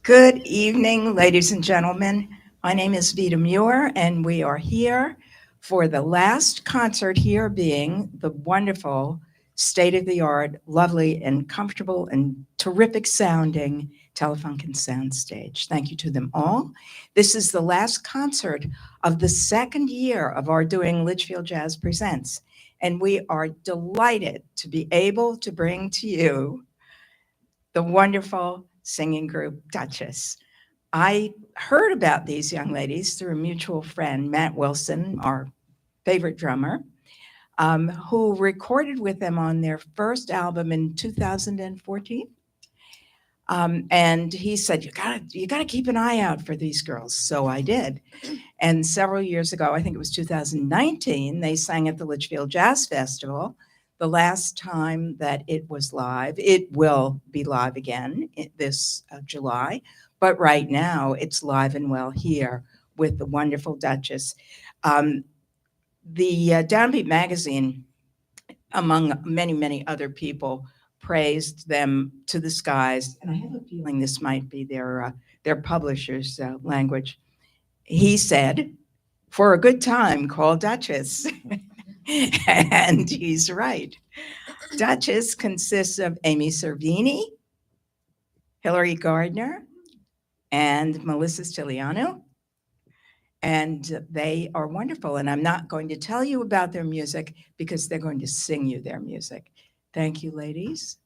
Good evening, ladies and gentlemen. My name is Vita Muir, and we are here for the last concert here being the wonderful, state-of-the-art, lovely, and comfortable and terrific sounding Telefunken Soundstage. Thank you to them all. This is the last concert of the second year of our doing Litchfield Jazz Presents, and we are delighted to be able to bring to you the wonderful singing group Duchess. I heard about these young ladies through a mutual friend, Matt Wilson, our favorite drummer, who recorded with them on their first album in 2014. And he said, you gotta keep an eye out for these girls. So I did. And several years ago, I think it was 2019, they sang at the Litchfield Jazz Festival. The last time that it was live, it will be live again this July, but right now it's live and well here with the wonderful Duchess. The Downbeat magazine, among many, many other people, praised them to the skies, and I have a feeling this might be their publisher's language. He said, "For a good time, call Duchess." And he's right. Duchess consists of Amy Cervini, Hilary Gardner, and Melissa Stylianou. And they are wonderful. And I'm not going to tell you about their music because they're going to sing you their music. Thank you, ladies.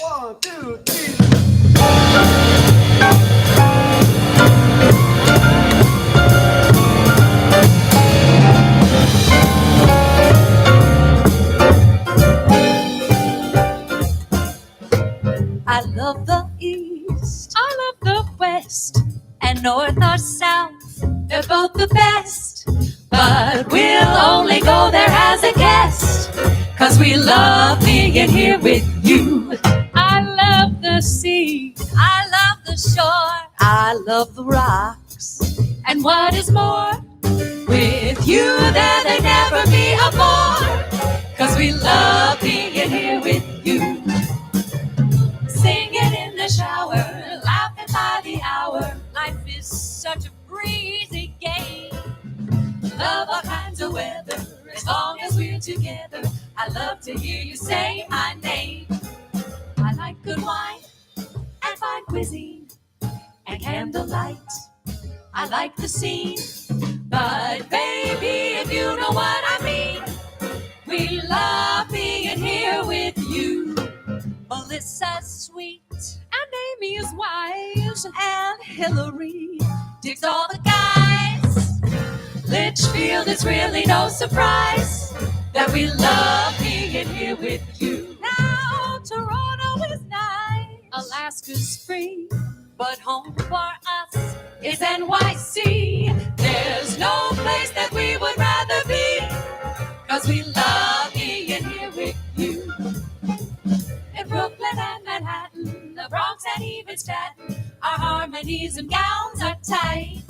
One, two, three. I love the East, I love the West, and North or South, they're both the best. But we'll only go there as a guest, 'cause we love being here with you. I love the sea, I love the shore, I love the rocks, and what is more, with you there they never be a bore, 'cause we love being here with you. Singing in the shower, laughing by the hour, life is such a breezy game. Love all kinds of weather, as long as we're together. I love to hear you say my name. I like good wine and fine cuisine and candlelight. I like the scene, but baby, if you know what I mean, we love being here with you. Melissa's sweet and Amy is wise and Hilary digs all the guys. Litchfield, it's really no surprise that we love being here with you. Now Toronto is nice, Alaska's free, but home for us is NYC. There's no place that we would rather be, 'cause we love being here with you. In Brooklyn and Manhattan, the Bronx and even Staten, our harmonies and gowns are tight.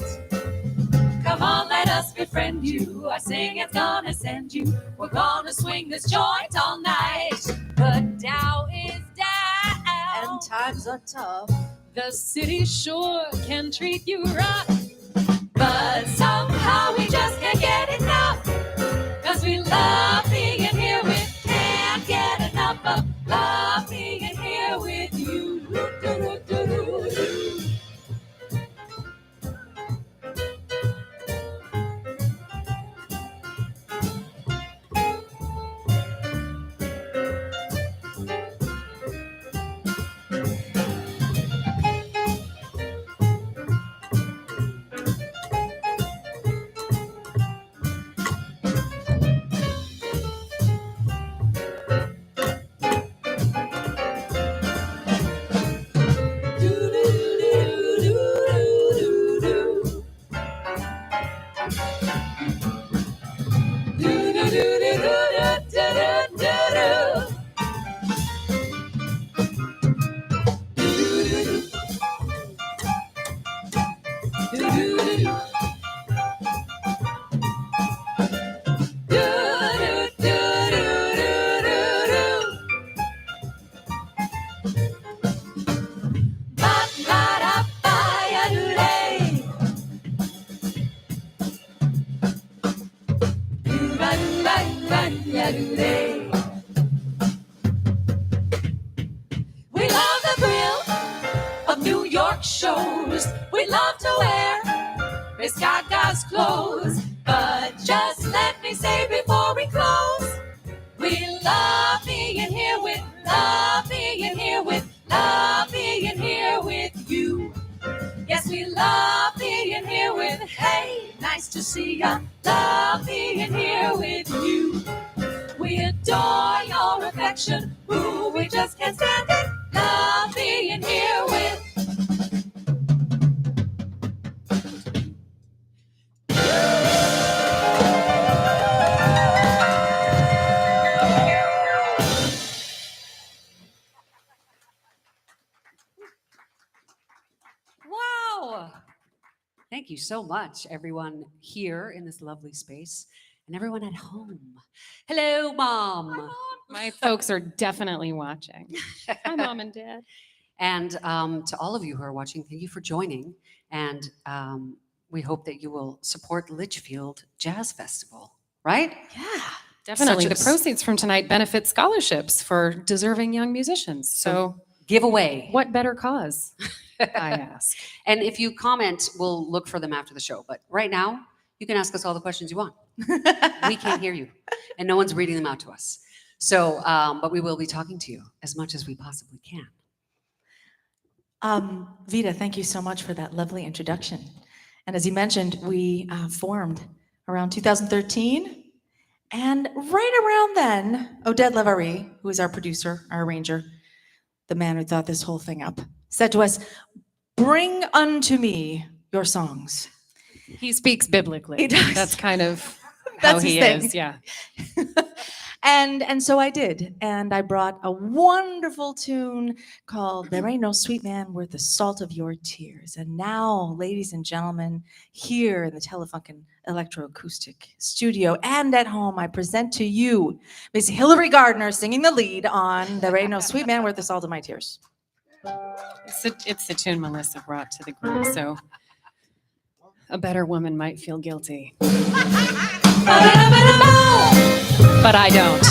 Come on, let us befriend you. Our singing's gonna send you. We're gonna swing this joint all night. But Dow is down, and times are tough. The city sure can treat you rough, but somehow we just can't get enough, 'cause we love being here with, can't get enough of love being here with you. Saturday. We love the thrill of New York shows. We love to wear Miss Gaga's clothes. But just let me say before we close, we love being here with, love being here with, love being here with you. Yes, we love being here with, hey, nice to see ya. Love being here with you. We adore your affection. Ooh, we just can't stand it. Love being here with. Wow. Thank you so much, everyone here in this lovely space and everyone at home. Hello, Mom. My folks are definitely watching. Hi, Mom and Dad. And to all of you who are watching, thank you for joining. And we hope that you will support Litchfield Jazz Festival, right? Yeah, definitely. Such a- The proceeds from tonight benefit scholarships for deserving young musicians. So Giveaway. what better cause, I ask. And if you comment, we'll look for them after the show. But right now, you can ask us all the questions you want. We can't hear you, and no one's reading them out to us. So, but we will be talking to you as much as we possibly can. Vita, thank you so much for that lovely introduction. And as you mentioned, we formed around 2013. And right around then, Odette Levary, who is our producer, our arranger, the man who thought this whole thing up, said to us, "Bring unto me your songs." He speaks biblically. He does. That's kind of how That's he his thing. is. Yeah. And so I did. And I brought a wonderful tune called "There Ain't No Sweet Man Worth the Salt of Your Tears." And now, ladies and gentlemen, here in the Telefunken Electroacoustic Studio and at home, I present to you Miss Hilary Gardner singing the lead on "There Ain't No Sweet Man Worth the Salt of My Tears." It's the tune Melissa brought to the group. So a better woman might feel guilty. But I don't.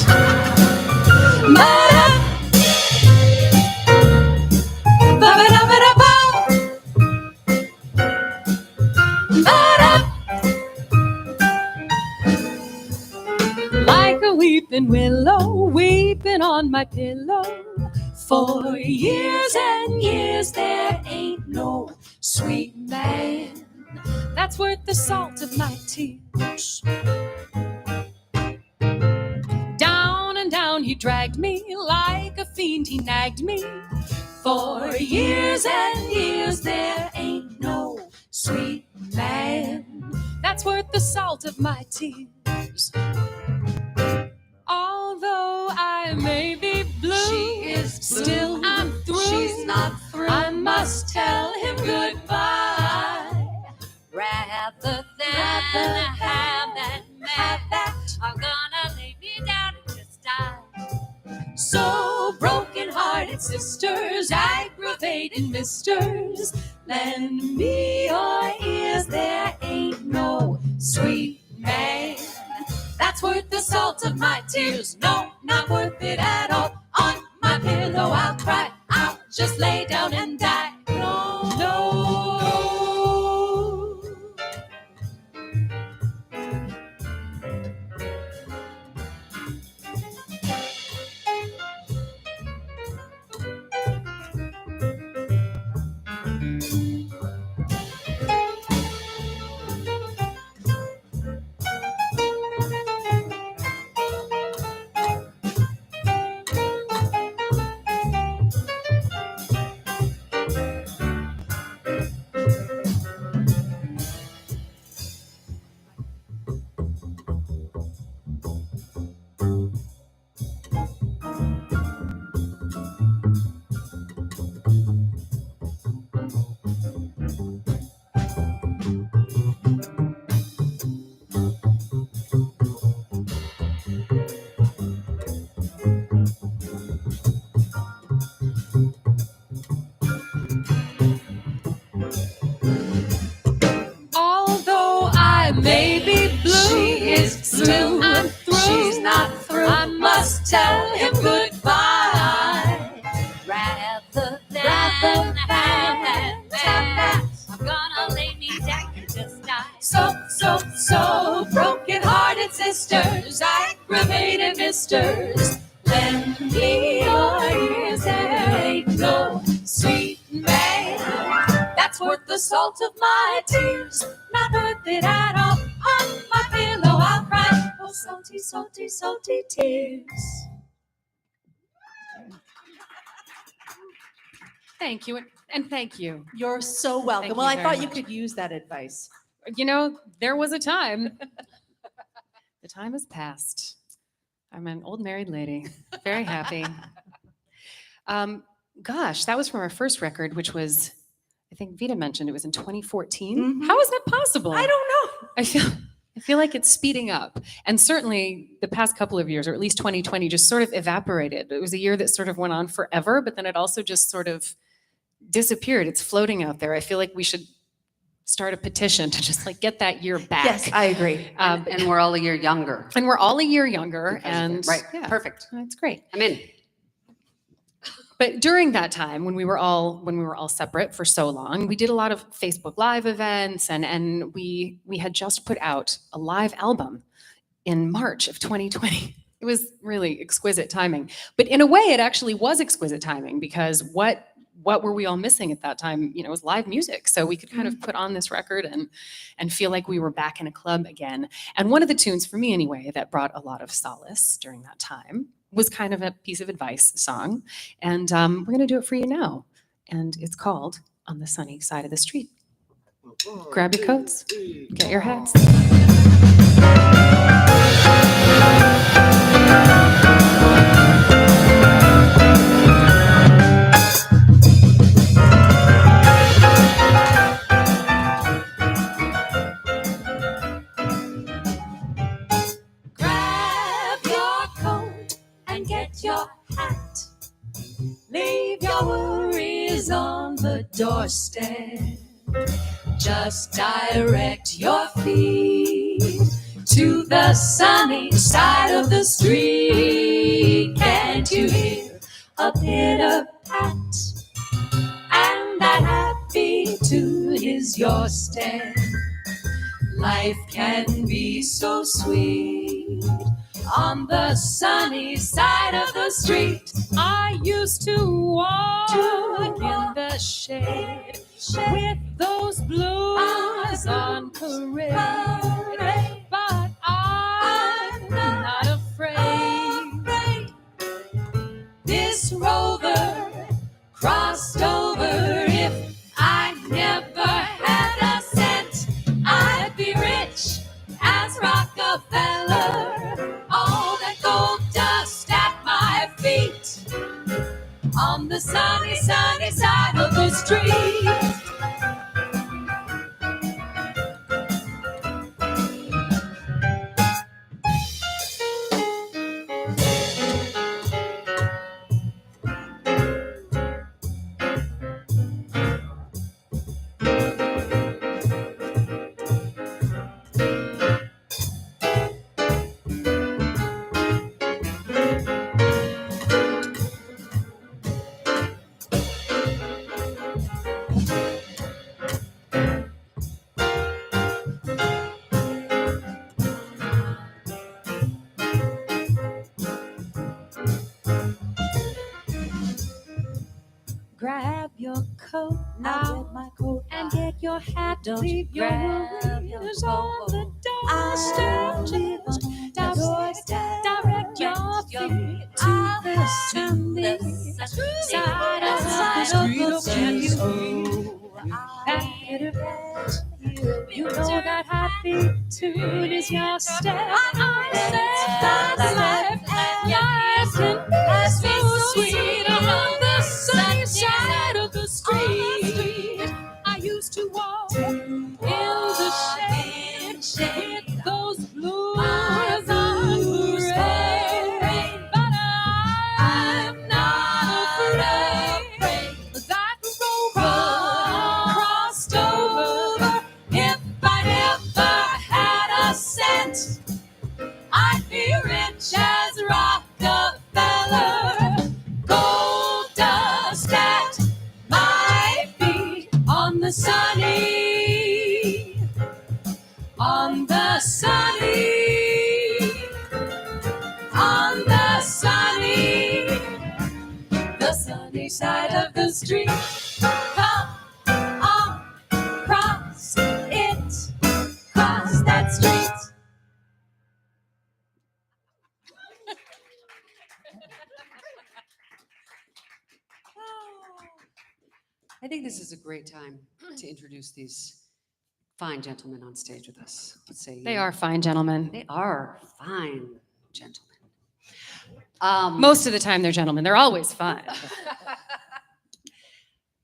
Like a weeping willow, weeping on my pillow. For years and years there ain't no sweet man That's worth the salt of my tears. Down and down he dragged me, like a fiend he nagged me. For years and years there ain't no sweet man That's worth the salt of my tears. Although I may be blue, She is blue. still I'm through. She's not through. I must tell him goodbye. Rather than have that man, I'm gonna lay me down and just die. So broken-hearted sisters, aggravating misters, lend me your ears. There ain't no sweet man that's worth the salt of my tears. No, not worth it at all. On my pillow I'll cry. I'll just lay down and die. No, no. Although I may be blue, She is still blue. I'm through. She's not through. tell him goodbye. Rather than have that, I'm gonna lay me down and just die. So, broken-hearted sisters, aggravated misters, lend me your ears, there ain't no sweet man that's worth the salt of my tears, not worth it at all. On my pillow I'll cry, oh salty, salty, salty tears. Thank you, and thank you. You're so welcome. Thank Well, you I very thought you much. could use that advice. You know, there was a time. The time has passed. I'm an old married lady, very happy. Gosh, that was from our first record, which was, I think Vita mentioned it was in 2014. Mhm. How is that possible? I don't know. I feel like it's speeding up. And certainly the past couple of years, or at least 2020, just sort of evaporated. It was a year that sort of went on forever, but then it also just sort of disappeared. It's floating out there. I feel like we should start a petition to just like get that year back. Yes, I agree. And we're all a year younger. And we're all a year younger. because of it. And right, yeah, perfect. that's great. I'm in. But during that time, when we were all separate for so long, we did a lot of Facebook Live events, and we had just put out a live album in March of 2020. It was really exquisite timing. But in a way, it actually was exquisite timing, because what were we all missing at that time? You know, it was live music. So we could kind of put on this record and feel like we were back in a club again. And one of the tunes, for me anyway, that brought a lot of solace during that time was kind of a piece of advice song. And we're going to do it for you now. And it's called On the Sunny Side of the Street. Grab your coats, get your hats. Grab your coat and get your hat. Leave your worries on the doorstep. Just direct your feet to the sunny side of the street. Can't you hear a pitter-pat? And that happy tune is your step. Life can be so sweet on the sunny side of the street. I used to walk in the shade with those blues on parade. But I'm not afraid. This rover crossed over. If I never had a cent, I'd be rich as Rockefeller. All that gold dust at my feet on the sunny, sunny side of the street. Grab your coat now and get your hat. Don't leave your worries on the doorstep. Direct your feet to the sunny side of the street. You know that happy tune is your step. I said that life can be so sweet on the sunny side of the street. I used to walk in the shade with those blues on parade. But I'm not afraid that rover crossed over. If I never had a cent, I'd be rich as sunny, on the sunny, on the sunny side of the street. Come on, cross it, cross that street. I think this is a great time to introduce these fine gentlemen on stage with us. Let's say They are fine gentlemen. They are fine gentlemen. Most of the time, they're gentlemen. They're always fine.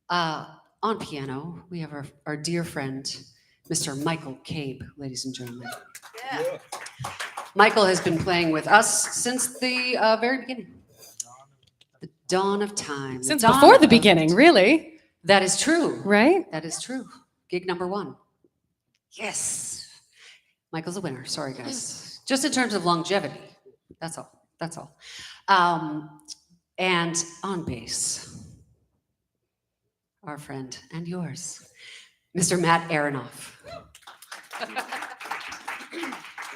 On piano, we have our dear friend, Mr. Michael Cabe, ladies and gentlemen. Yeah. Michael has been playing with us since the very beginning. The dawn of time. Since dawn before the of- beginning, really, That is true. right? That is true. Gig number 1. Yes. Michael's a winner. Sorry, guys. Just in terms of longevity. That's all. That's all. And on bass, our friend and yours, Mr. Matt Aronoff.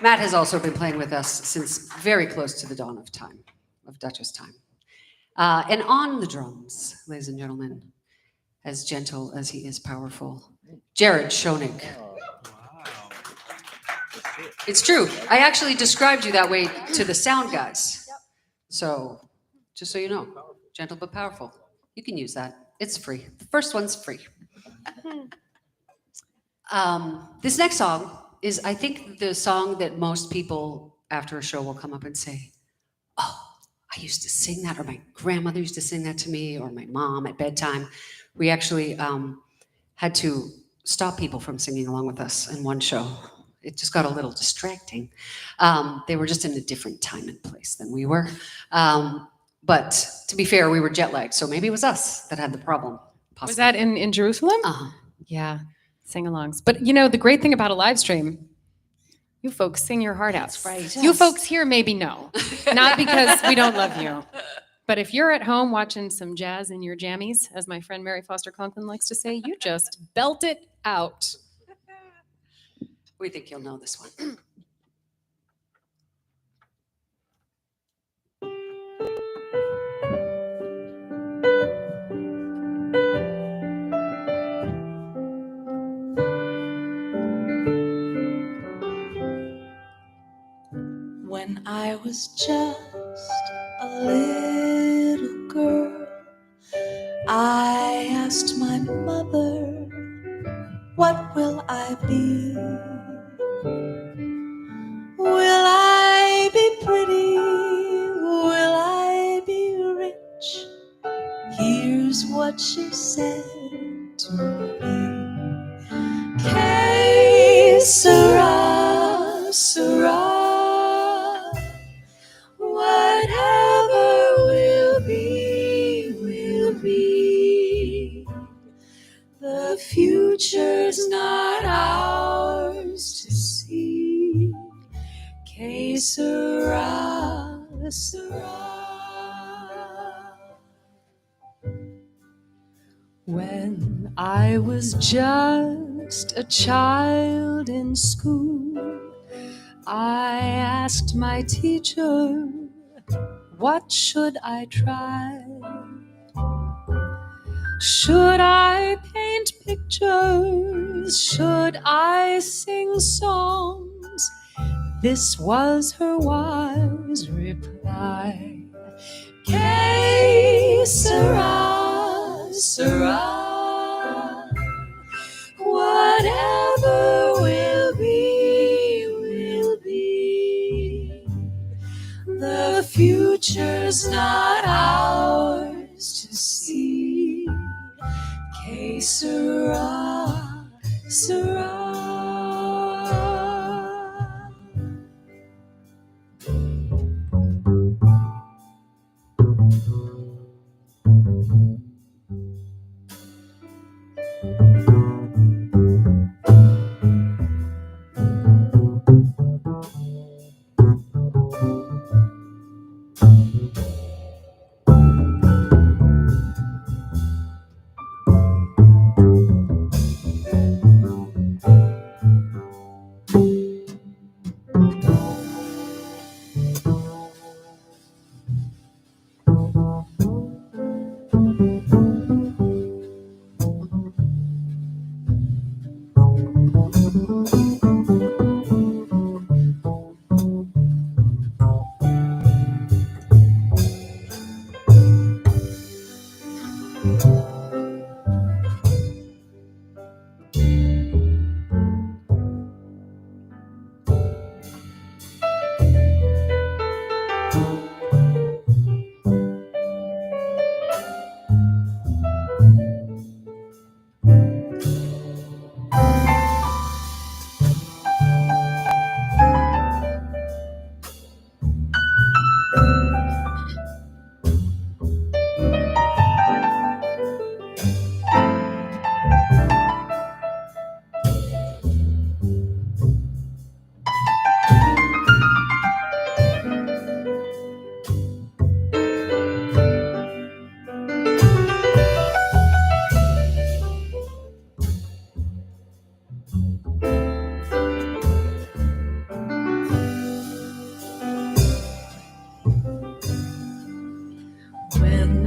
Matt has also been playing with us since very close to the dawn of time, of Duchess time. And on the drums, ladies and gentlemen, as gentle as he is powerful, Jared Schoenig. It's true. I actually described you that way to the sound guys. So, just so you know, gentle but powerful. You can use that. It's free. The first one's free. This next song is, I think, the song that most people after a show will come up and say, "Oh, I used to sing that," or "My grandmother used to sing that to me," or "My mom at bedtime." We actually had to stop people from singing along with us in one show. It just got a little distracting. They were just in a different time and place than we were. But to be fair, we were jet lagged, so maybe it was us that had the problem. Possibly. Was that in Jerusalem? Uh-huh. Yeah, sing-alongs. But you know, the great thing about a live stream, you folks sing your heart out. That's right. You folks here maybe no. Not because we don't love you. But if you're at home watching some jazz in your jammies, as my friend Mary Foster Conklin likes to say, you just belt it out. We think you'll know this one. When I was just a little girl, I asked my mother, "What will I be? Will I be pretty? Will I be rich?" Here's what she said to me: "Que sera, sera. Whatever will be, will be. The future's not ours to see. Que sera, sera." When I was just a child in school, I asked my teacher, "What should I try? Should I paint pictures? Should I sing songs?" This was her wise reply: "Que sera, sera. Whatever will be, will be. The future's not ours to see. Que sera, sera."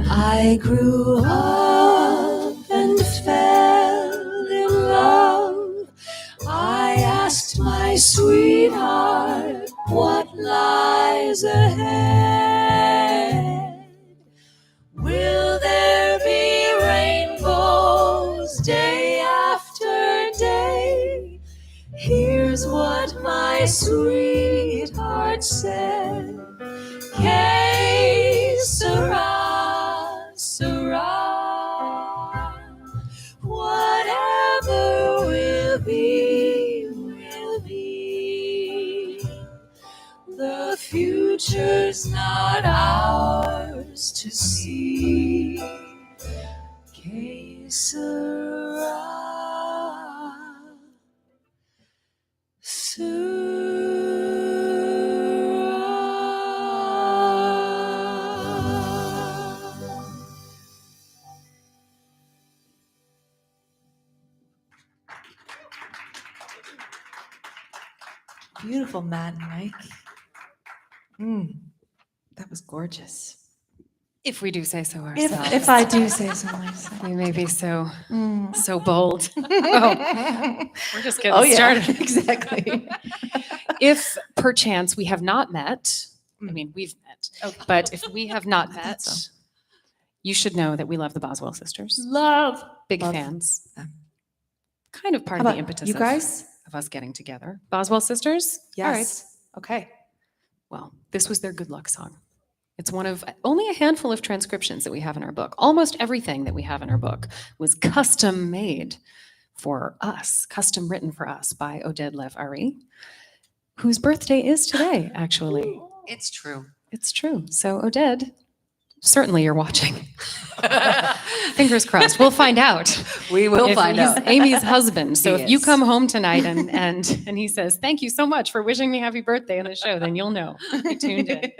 I grew up and fell in love. I asked my sweetheart what lies ahead. Will there be rainbows day after day? Here's what my sweetheart said. Que sera, sera. Whatever will be, will be. The future's not ours to see. Que sera, Beautiful, Matt and Mike. That was gorgeous. If we do say so ourselves. If I do say so myself. We may be so bold. Oh, we're just getting started. Exactly. If perchance we have not met, I mean, we've met, Okay. but if we have not met, That's so. you should know that we love the Boswell sisters. Love. Big Love fans. them. Kind of part How of the about impetus you guys? of us getting together. Boswell sisters? Yes. All right. Okay. Well, this was their good luck song. It's one of only a handful of transcriptions that we have in our book. Almost everything that we have in our book was custom made for us, custom written for us by Oded Lev-Ari, whose birthday is today, actually. It's true. It's true. So Oded, certainly you're watching. Fingers crossed. We'll find out. We will If find he's out. Amy's husband. So He if you is. come home tonight and he says, "Thank you so much for wishing me happy birthday" on the show, then you'll know. Be tuned in.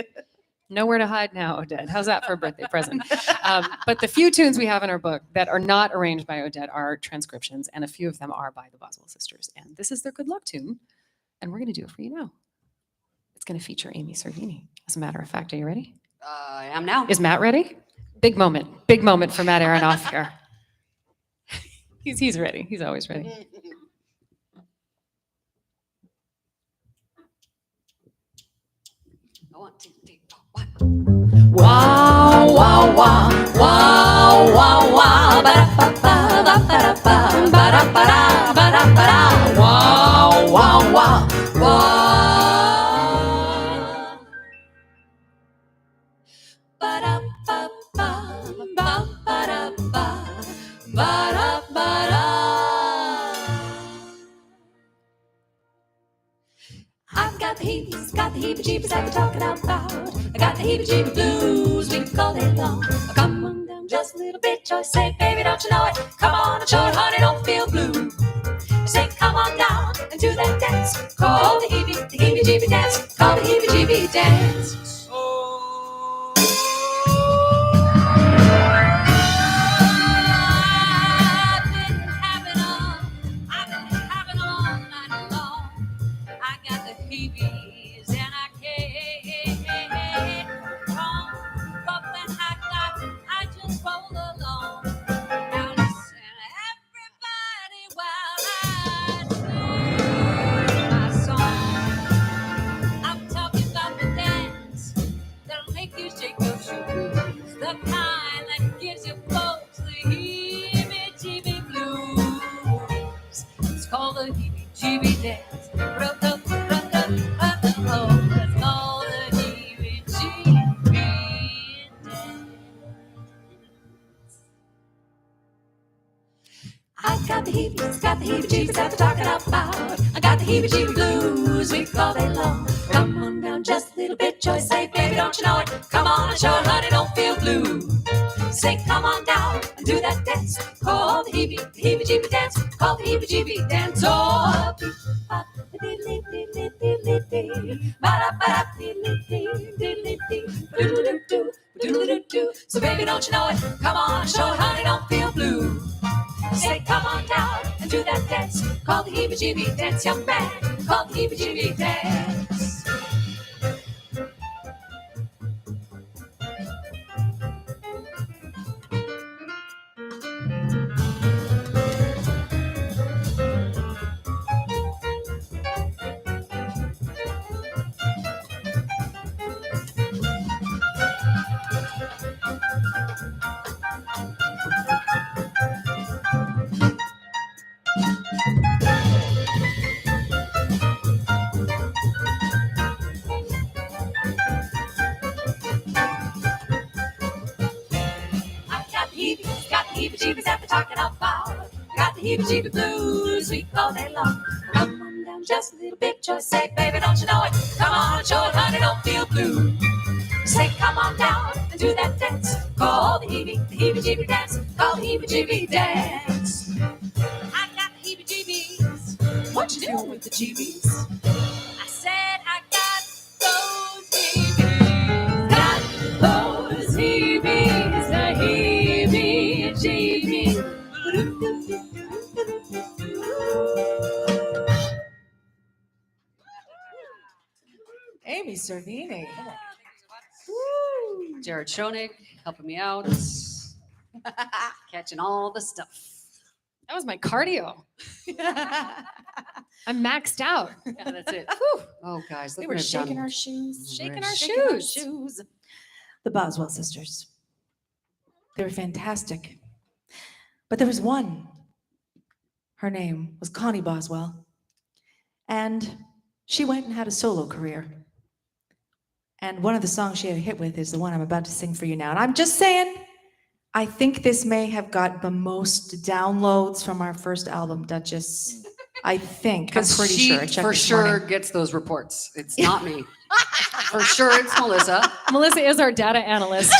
Nowhere to hide now, Oded. How's that for a birthday present? But the few tunes we have in our book that are not arranged by Oded are transcriptions, and a few of them are by the Boswell sisters. And this is their good luck tune, and we're going to do it for you now. It's going to feature Amy Cervini. As a matter of fact, are you ready? I am now. Is Matt ready? Big moment for Matt Aronoff here. He's ready. He's always ready. One, two, three, four, one. wow, wow, wow, wow, wow, wow, ba-da-ba-ba, ba-da-ba-da, ba-da-ba-da, ba-da-ba-da, wow, wow, wow, wow. Ba-da-ba-ba, ba-ba-da-ba, ba-da-ba-da. I've got the heebie-jeebies that we're talking about. I got the heebie-jeebie blues, we can call it long. Come on down just a little bit, Joyce, say, baby, don't you know it? Come on and show it, honey, don't feel blue. Say, come on down and do that dance. Call the heebie-jeebie dance. Call the heebie-jeebie dance. I've been having all night long. I got the heebies and I can't wrong. But when I just roll along. Now listen, everybody, while I sing my song. I'm talking about the dance. It's called the heebie-jeebie dance. It's called the heebie-jeebie dance. I got the heebie-jeebies that we're talking about. I got the heebie-jeebie blues we all day long. Come on down just a little bit, Joyce. Say, baby, don't you know it? Come on and show it, honey, don't feel blue. Say, come on down and do that dance called the heebie-jeebie dance. Called the heebie-jeebie dance. Oh, so baby, don't you know it? Come on and show it, honey, don't feel blue. Say, come on down and do that dance called the heebie-jeebie dance, young man. Called the heebie-jeebie dance. Heebie-jeebies that we're talking about. Got the heebie-jeebie blues we all day long. Come on down just a little bit, Joyce. Say, baby, don't you know it? Come on and show it, honey, don't feel blue. Say, come on down and do that dance called the heebie-jeebie dance. Called the heebie-jeebie dance. I got the heebie-jeebies. What you doing with the jeebies? I said I got those heebies. Got those heebies. The heebie-jeebie. Amy Cervini. Jared Schoenig helping me out, catching all the stuff. That was my cardio. I'm maxed out. Yeah, that's it. Whew. Oh, guys, We look were what I've shaking done. our shoes, Shaking our shaking our shoes. shoes. The Boswell sisters. They were fantastic. But there was one. Her name was Connie Boswell. And she went and had a solo career. And one of the songs she had a hit with is the one I'm about to sing for you now. And I'm just saying, I think this may have got the most downloads from our first album, Duchess. I think. I'm pretty she sure. I checked for this sure morning. gets those reports. It's not me. For sure, it's Melissa. Melissa is our data analyst.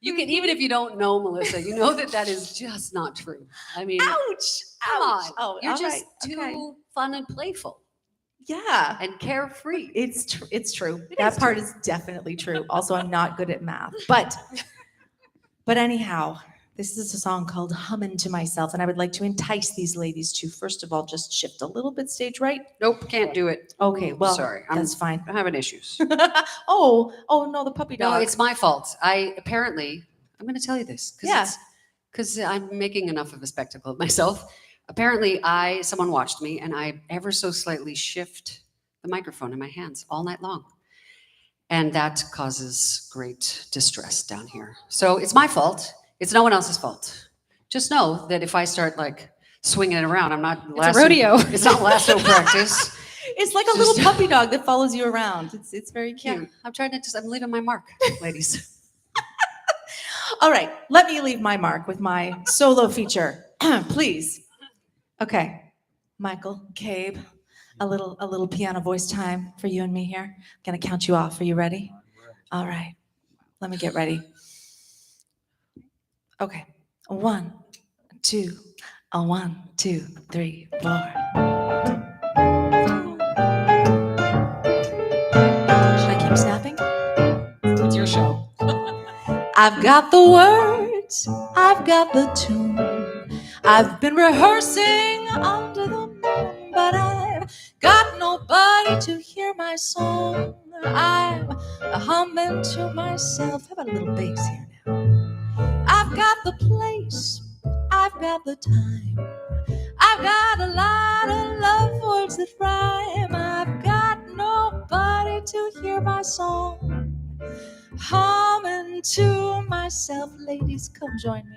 You can, even if you don't know Melissa, you know that that is just not true. I mean, Ouch! come on, Ouch. Oh, you're all just right, too okay. fun and playful Yeah. and carefree. It's true. It That is part true. is definitely true. Also, I'm not good at math. But anyhow, this is a song called Hummin' to Myself, and I would like to entice these ladies to, first of all, just shift a little bit stage right. Nope, can't do it. Okay, well, Sorry, that's fine. I'm having issues. Oh no, the puppy No, dog. it's my fault. I'm going to tell you this Yeah. because I'm making enough of a spectacle of myself. Apparently, someone watched me, and I ever so slightly shift the microphone in my hands all night long, and that causes great distress down here. So it's my fault. It's no one else's fault. Just know that if I start like swinging it around, I'm not. It's a rodeo. It's not lasso practice. It's like a little puppy dog that follows you around. It's very cute. Yeah, I'm leaving my mark, ladies. All right, let me leave my mark with my solo feature, please. Okay, Michael, Cabe, a little piano voice time for you and me here. I'm gonna count you off. Are you ready? All right, let me get ready. Okay, 1, 2, 1, 2, 3, 4. Should I keep snapping? It's your show. I've got the words, I've got the tune. I've been rehearsing under the moon, but I've got nobody to hear my song. I'm humming to myself. How about a little bass here now? I've got the place, I've got the time. I've got a lot of love words that rhyme. I've got nobody to hear my song. Humming to myself, ladies, come join me.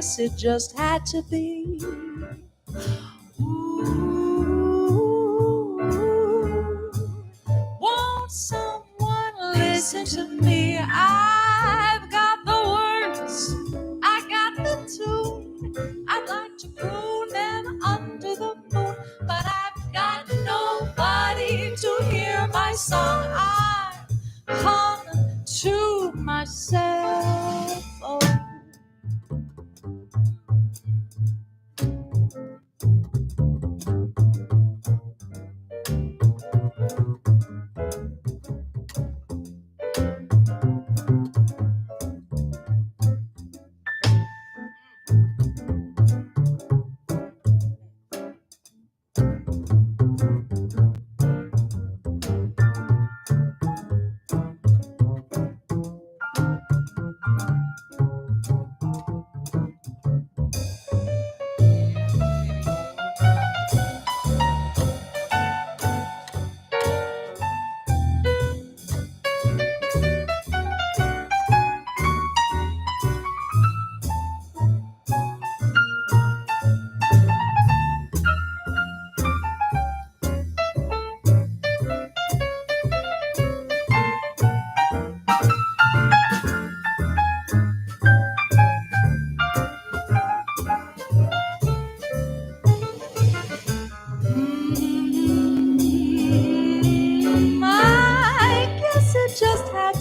guess it just had to be. Ooh, won't someone listen to me? I've got the words, I got the tune. I'd like to croon them under the moon, but I've got nobody to hear my song. I hum to myself. Oh.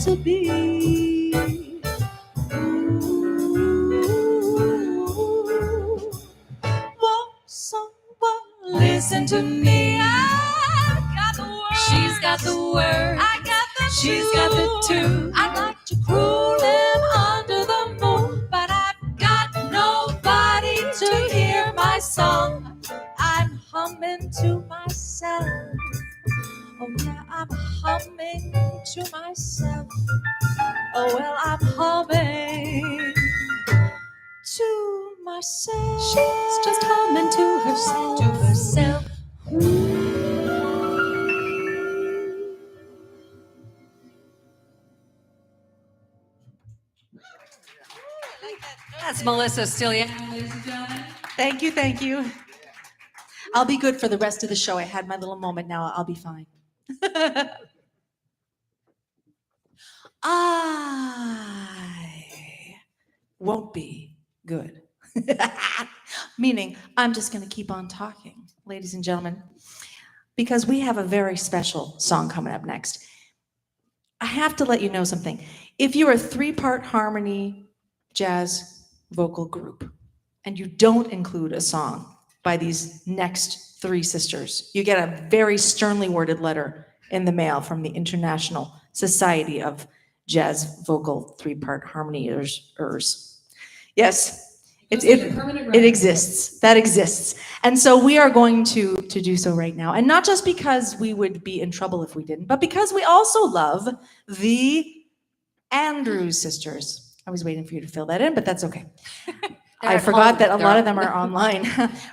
To be. Ooh, won't someone listen to me? I've got the words. She's got the words. I got the She's got the tune. I'd like to croon them under the moon, but I've got nobody to hear my song. I'm humming to myself. Oh yeah, I'm humming to myself. Oh well, I'm humming to myself. She's just humming to herself. To herself. That's Melissa Stylianou, ladies and gentlemen. Thank you, thank you. I'll be good for the rest of the show. I had my little moment now. I'll be fine. I won't be good. Meaning, I'm just going to keep on talking, ladies and gentlemen, because we have a very special song coming up next. I have to let you know something. If you're a 3-part harmony jazz vocal group and you don't include a song by these next 3 sisters, you get a very sternly worded letter in the mail from the International Society of Jazz Vocal 3-Part Harmoniers. Yes, it exists. That exists. And so we are going to do so right now. And not just because we would be in trouble if we didn't, but because we also love the Andrews sisters. I was waiting for you to fill that in, but that's okay. I forgot that a lot of them are online.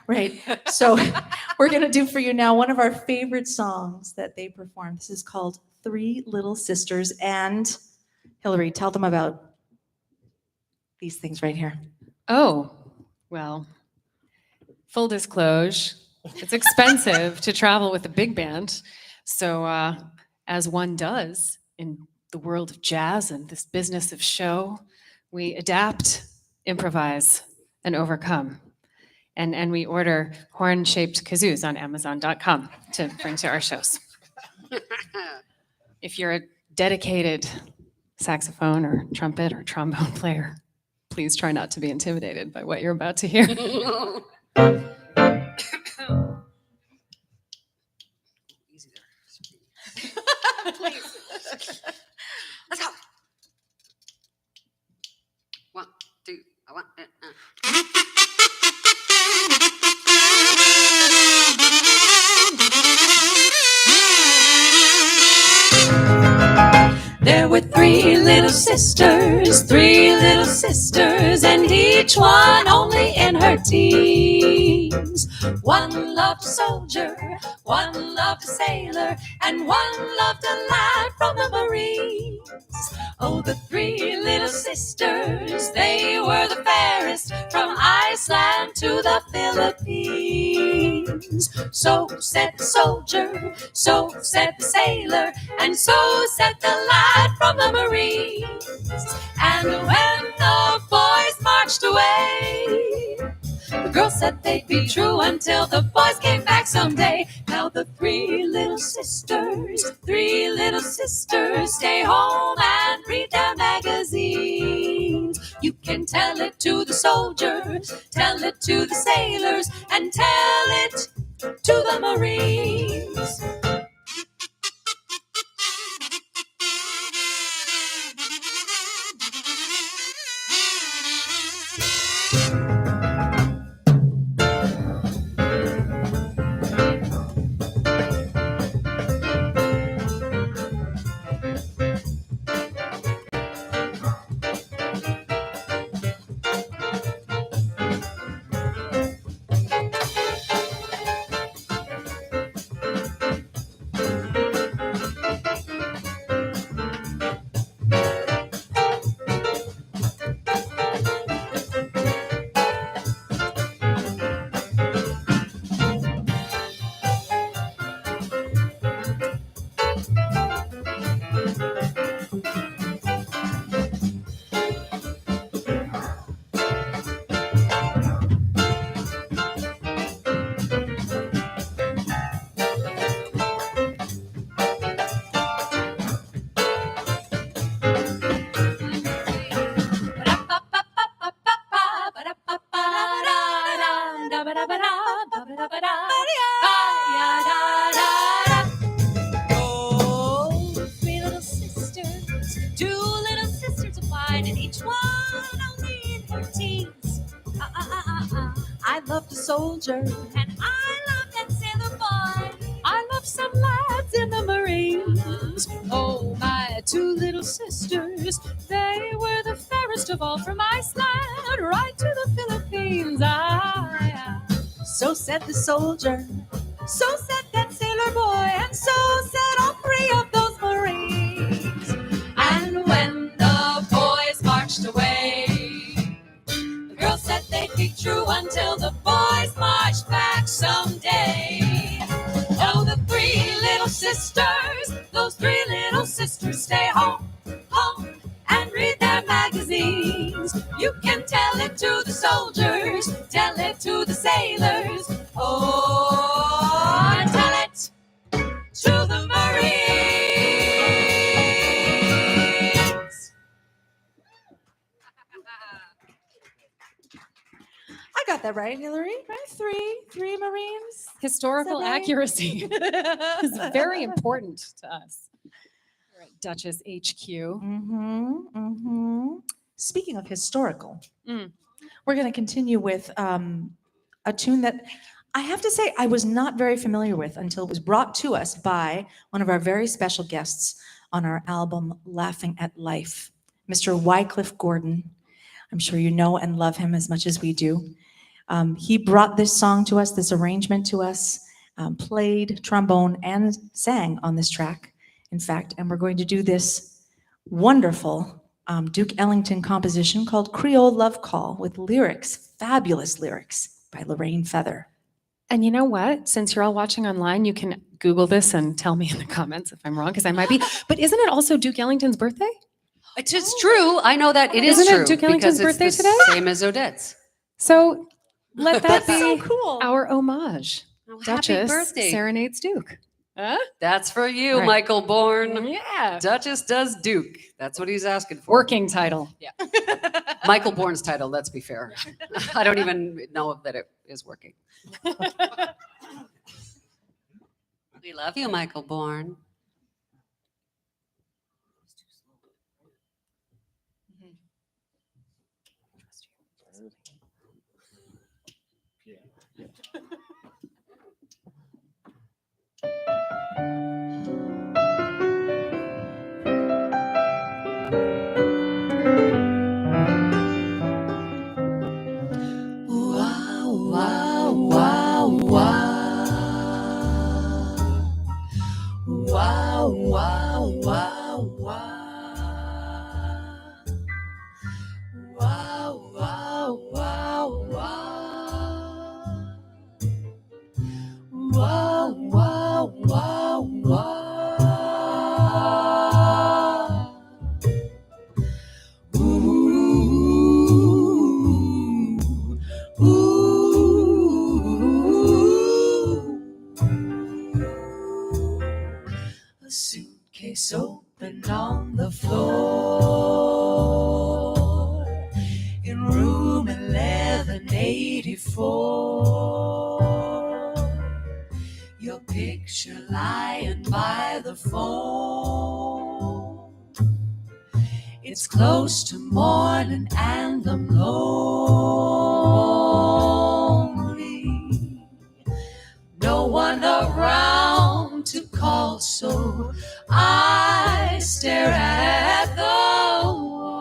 Right. So we're going to do for you now one of our favorite songs that they performed. This is called 3 Little Sisters. And Hilary, tell them about these things right here. Oh, well, full disclosure, it's expensive to travel with a big band. So as one does in the world of jazz and this business of show, we adapt, improvise, and overcome. And we order horn-shaped kazoos on Amazon.com to bring to our shows. If you're a dedicated saxophone or trumpet or trombone player, please try not to be intimidated by what you're about to hear. Easy there. Please. Let's go. 1, 2, 1. There were 3 little sisters, and each one only in her teens. One loved a soldier, one loved a sailor, and one loved a lad from the Marines. Oh, the 3 little sisters. sisters. They were the fairest from Iceland to the Philippines. So said the soldier, so said the sailor, and so said the lad from the Marines. And when the boys marched away, the girls said they'd be true until the boys came back someday. Now the three little sisters stay home and read their magazines. You can tell it to the soldiers, tell it to the sailors, and tell it to the Marines. Oh, three little sisters, two little sisters of mine, and each one only in her teens. I love the soldier, and I love that sailor boy. I love some lads in the Marines. Oh, my two little sisters, they were the fairest of all from Iceland right to the Philippines. So said the soldier, so said that sailor boy, and so said all three of those Marines. And when the boys marched away, the girls said they'd be true until the boys marched back someday. Oh, the three little sisters, those three little sisters stay home, home, and read their magazines. You can tell it to the soldiers, tell it to the sailors, oh, and tell it to the Marines. I got that right, Hilary. Right? Three Marines. Historical Is that right? accuracy is very important to us. We're at Duchess HQ. Speaking of historical, Mm. we're going to continue with a tune that I have to say I was not very familiar with until it was brought to us by one of our very special guests on our album Laughing at Life, Mr. Wycliffe Gordon. I'm sure you know and love him as much as we do. He brought this song to us, this arrangement to us, played trombone and sang on this track, in fact, and we're going to do this wonderful Duke Ellington composition called Creole Love Call with lyrics, fabulous lyrics by Lorraine Feather. And you know what? Since you're all watching online, you can Google this and tell me in the comments if I'm wrong, because I might be. But isn't it also Duke Ellington's birthday? It's true. I know that it is Isn't it true. Duke Ellington's because birthday it's the today? Same as Odette's. So let that That's so be cool. our homage. Oh, happy Duchess birthday. serenades Duke. Huh? That's for you, All right. Michael Bourne. Yeah. Duchess does Duke. That's what he's asking for. Working title. Michael Bourne's title, let's be fair. I don't even know that it is working. We love you, Michael Bourne. Wow, wow, wow. Wow, wow, wow, wow, wow. A suitcase open on the floor in room 1184. Your picture lying by the phone. It's close to morning and I'm lonely. No one around to call, so I stare at the wall.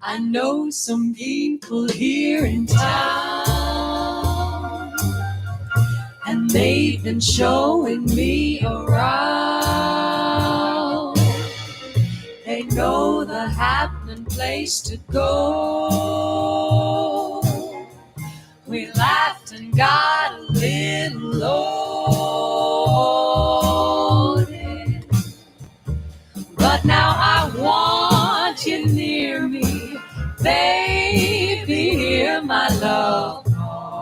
I know some people here in town, and they've been showing me around. They know the happening place to go. We laughed and got a little loaded, but now I want you near me, baby, hear my love call.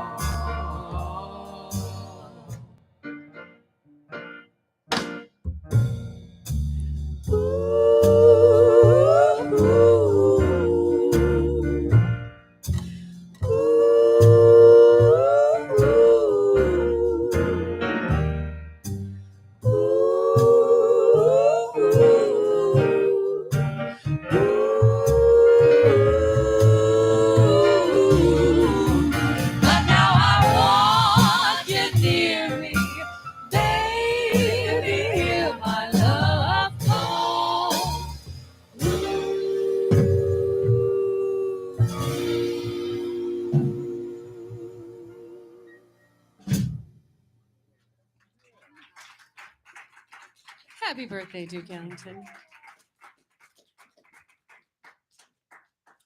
Happy birthday, Duke Ellington.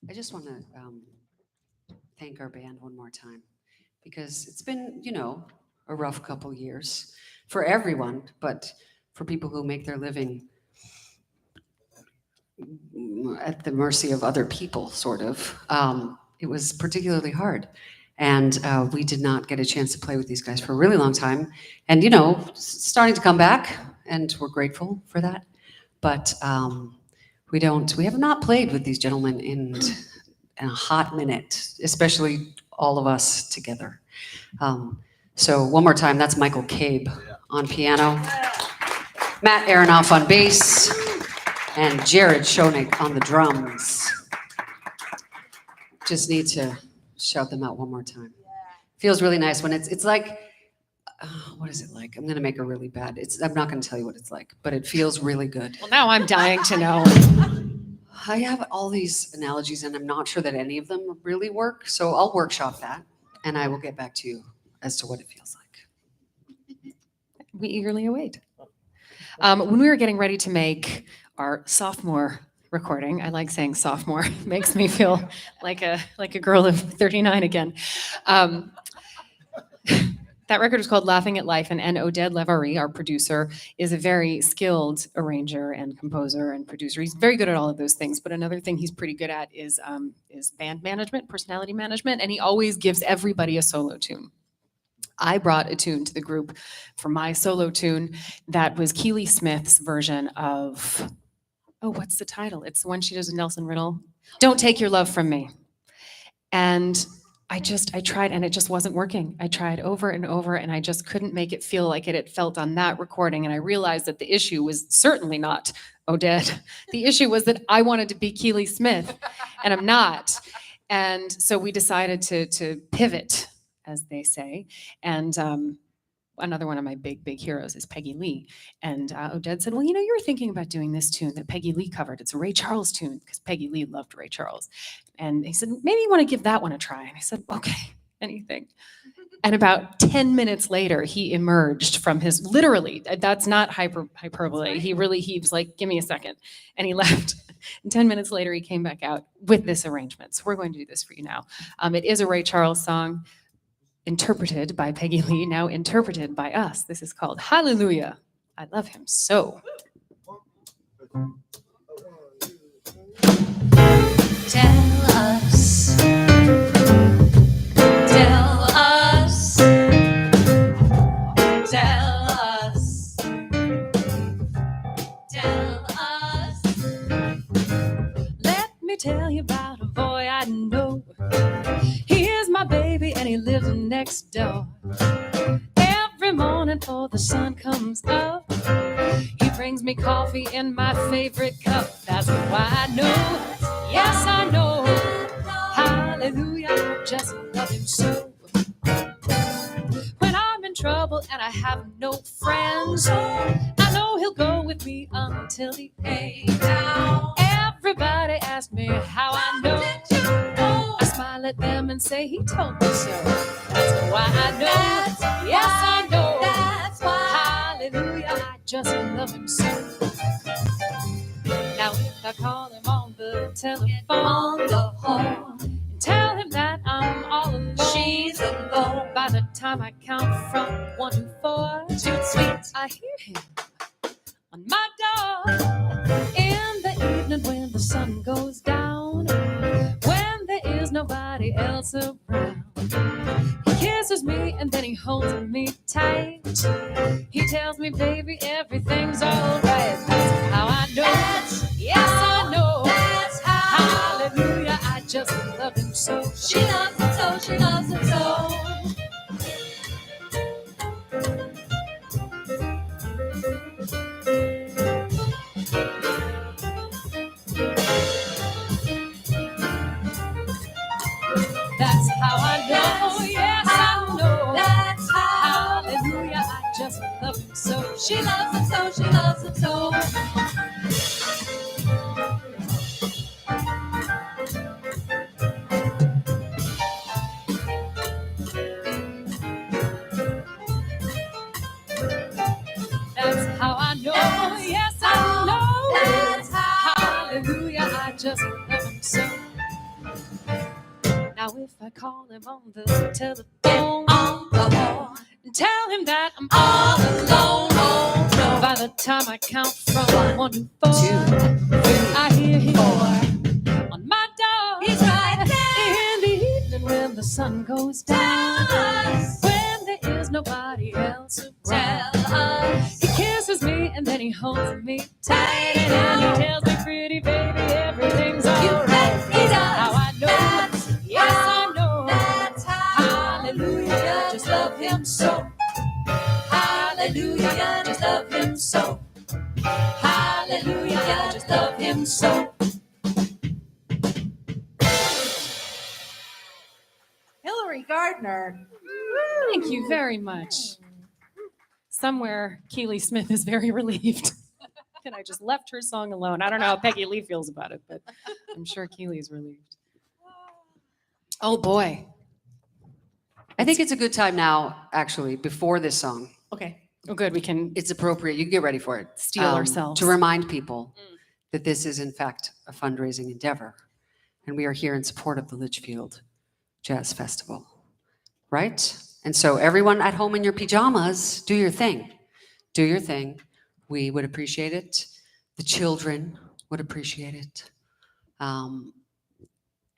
I just want to thank our band one more time because it's been, a rough couple years for everyone, but for people who make their living at the mercy of other people, sort of. It was particularly hard. And we did not get a chance to play with these guys for a really long time. And, starting to come back, and we're grateful for that. But we have not played with these gentlemen in a hot minute, especially all of us together. So one more time, that's Michael Cabe on piano, Matt Aronoff on bass, and Jared Schoenig on the drums. Just need to shout them out one more time. Feels really nice when it's like, what is it like? I'm going to make a really bad, I'm not going to tell you what it's like, but it feels really good. Well, now I'm dying to know. I have all these analogies and I'm not sure that any of them really work. So I'll workshop that and I will get back to you as to what it feels like. We eagerly await. When we were getting ready to make our sophomore recording, I like saying sophomore, makes me feel like a girl of 39 again. That record was called Laughing at Life, and Oded Levarie, our producer, is a very skilled arranger and composer and producer. He's very good at all of those things, but another thing he's pretty good at is band management, personality management, and he always gives everybody a solo tune. I brought a tune to the group for my solo tune that was Keely Smith's version of, what's the title? It's the one she does with Nelson Riddle. Don't Take Your Love From Me. And I tried and it just wasn't working. I tried over and over and I just couldn't make it feel like it had felt on that recording. And I realized that the issue was certainly not Oded. The issue was that I wanted to be Keely Smith and I'm not. And so we decided to pivot, as they say. And another one of my big heroes is Peggy Lee. And Oded said, well, you were thinking about doing this tune that Peggy Lee covered. It's a Ray Charles tune because Peggy Lee loved Ray Charles. And he said, maybe you want to give that one a try. And I said, okay, anything. And about 10 minutes later, he emerged from his, literally, that's not hyperbole. He was like, give me a second. And he left. And 10 minutes later, he came back out with this arrangement. So we're going to do this for you now. It is a Ray Charles song, interpreted by Peggy Lee, now interpreted by us. This is called Hallelujah. I love him so. Tell us, tell us, tell us, tell us. Let me tell you about a boy I know. He is my baby and he lives next door. Every morning before the sun comes up, he brings me coffee in my favorite cup. That's why I know, yes I know, hallelujah, I just love him so. When I'm in trouble and I have no friends, I know he'll go with me until the end. Everybody asks me how I know. I smile at them and say he told me so. That's why I know, yes I know, that's why, hallelujah, I just love him so. Now if I call him on the telephone, on the horn, and tell him that I'm all alone, she's alone. By the time I count from 1 to 4, too sweet, I hear him on my door. In the evening when the sun goes down, when there is nobody else around, he kisses me and then he holds me tight. He tells me, baby, everything's all right. That's how I know. Yes, I know. That's how. Hallelujah, I just love him so. She loves him so. She loves him so. That's how I know. Yes, I know. That's how. Hallelujah, I just love him so. She loves him so. She loves him so. That's how I know. call him on the telephone. On the horn. And tell him that I'm All alone. Oh no. By the time I count from 1 to 4, 2, 3, I hear him 4. on my door. He's right there. In the evening when the sun goes down, when there is nobody else around. Tell us. He kisses me and then he holds me tight, and he tells me, pretty baby, everything's You alright. bet he does. How I know, That's yes how- I know. That's how. Hallelujah, just love him so. Hallelujah, just love him so. Hallelujah, just love him so. Hilary Gardner. Thank you very much. Somewhere Keely Smith is very relieved that I just left her song alone. I don't know how Peggy Lee feels about it, but I'm sure Keely's relieved. Oh boy. I think it's a good time now, actually, before this song. Okay. Oh good, we can It's appropriate. You can get ready for it. steal ourselves. To remind people that this is, in fact, a fundraising endeavor. And we are here in support of the Litchfield Jazz Festival. Right? And so everyone at home in your pajamas, do your thing. Do your thing. We would appreciate it. The children would appreciate it. And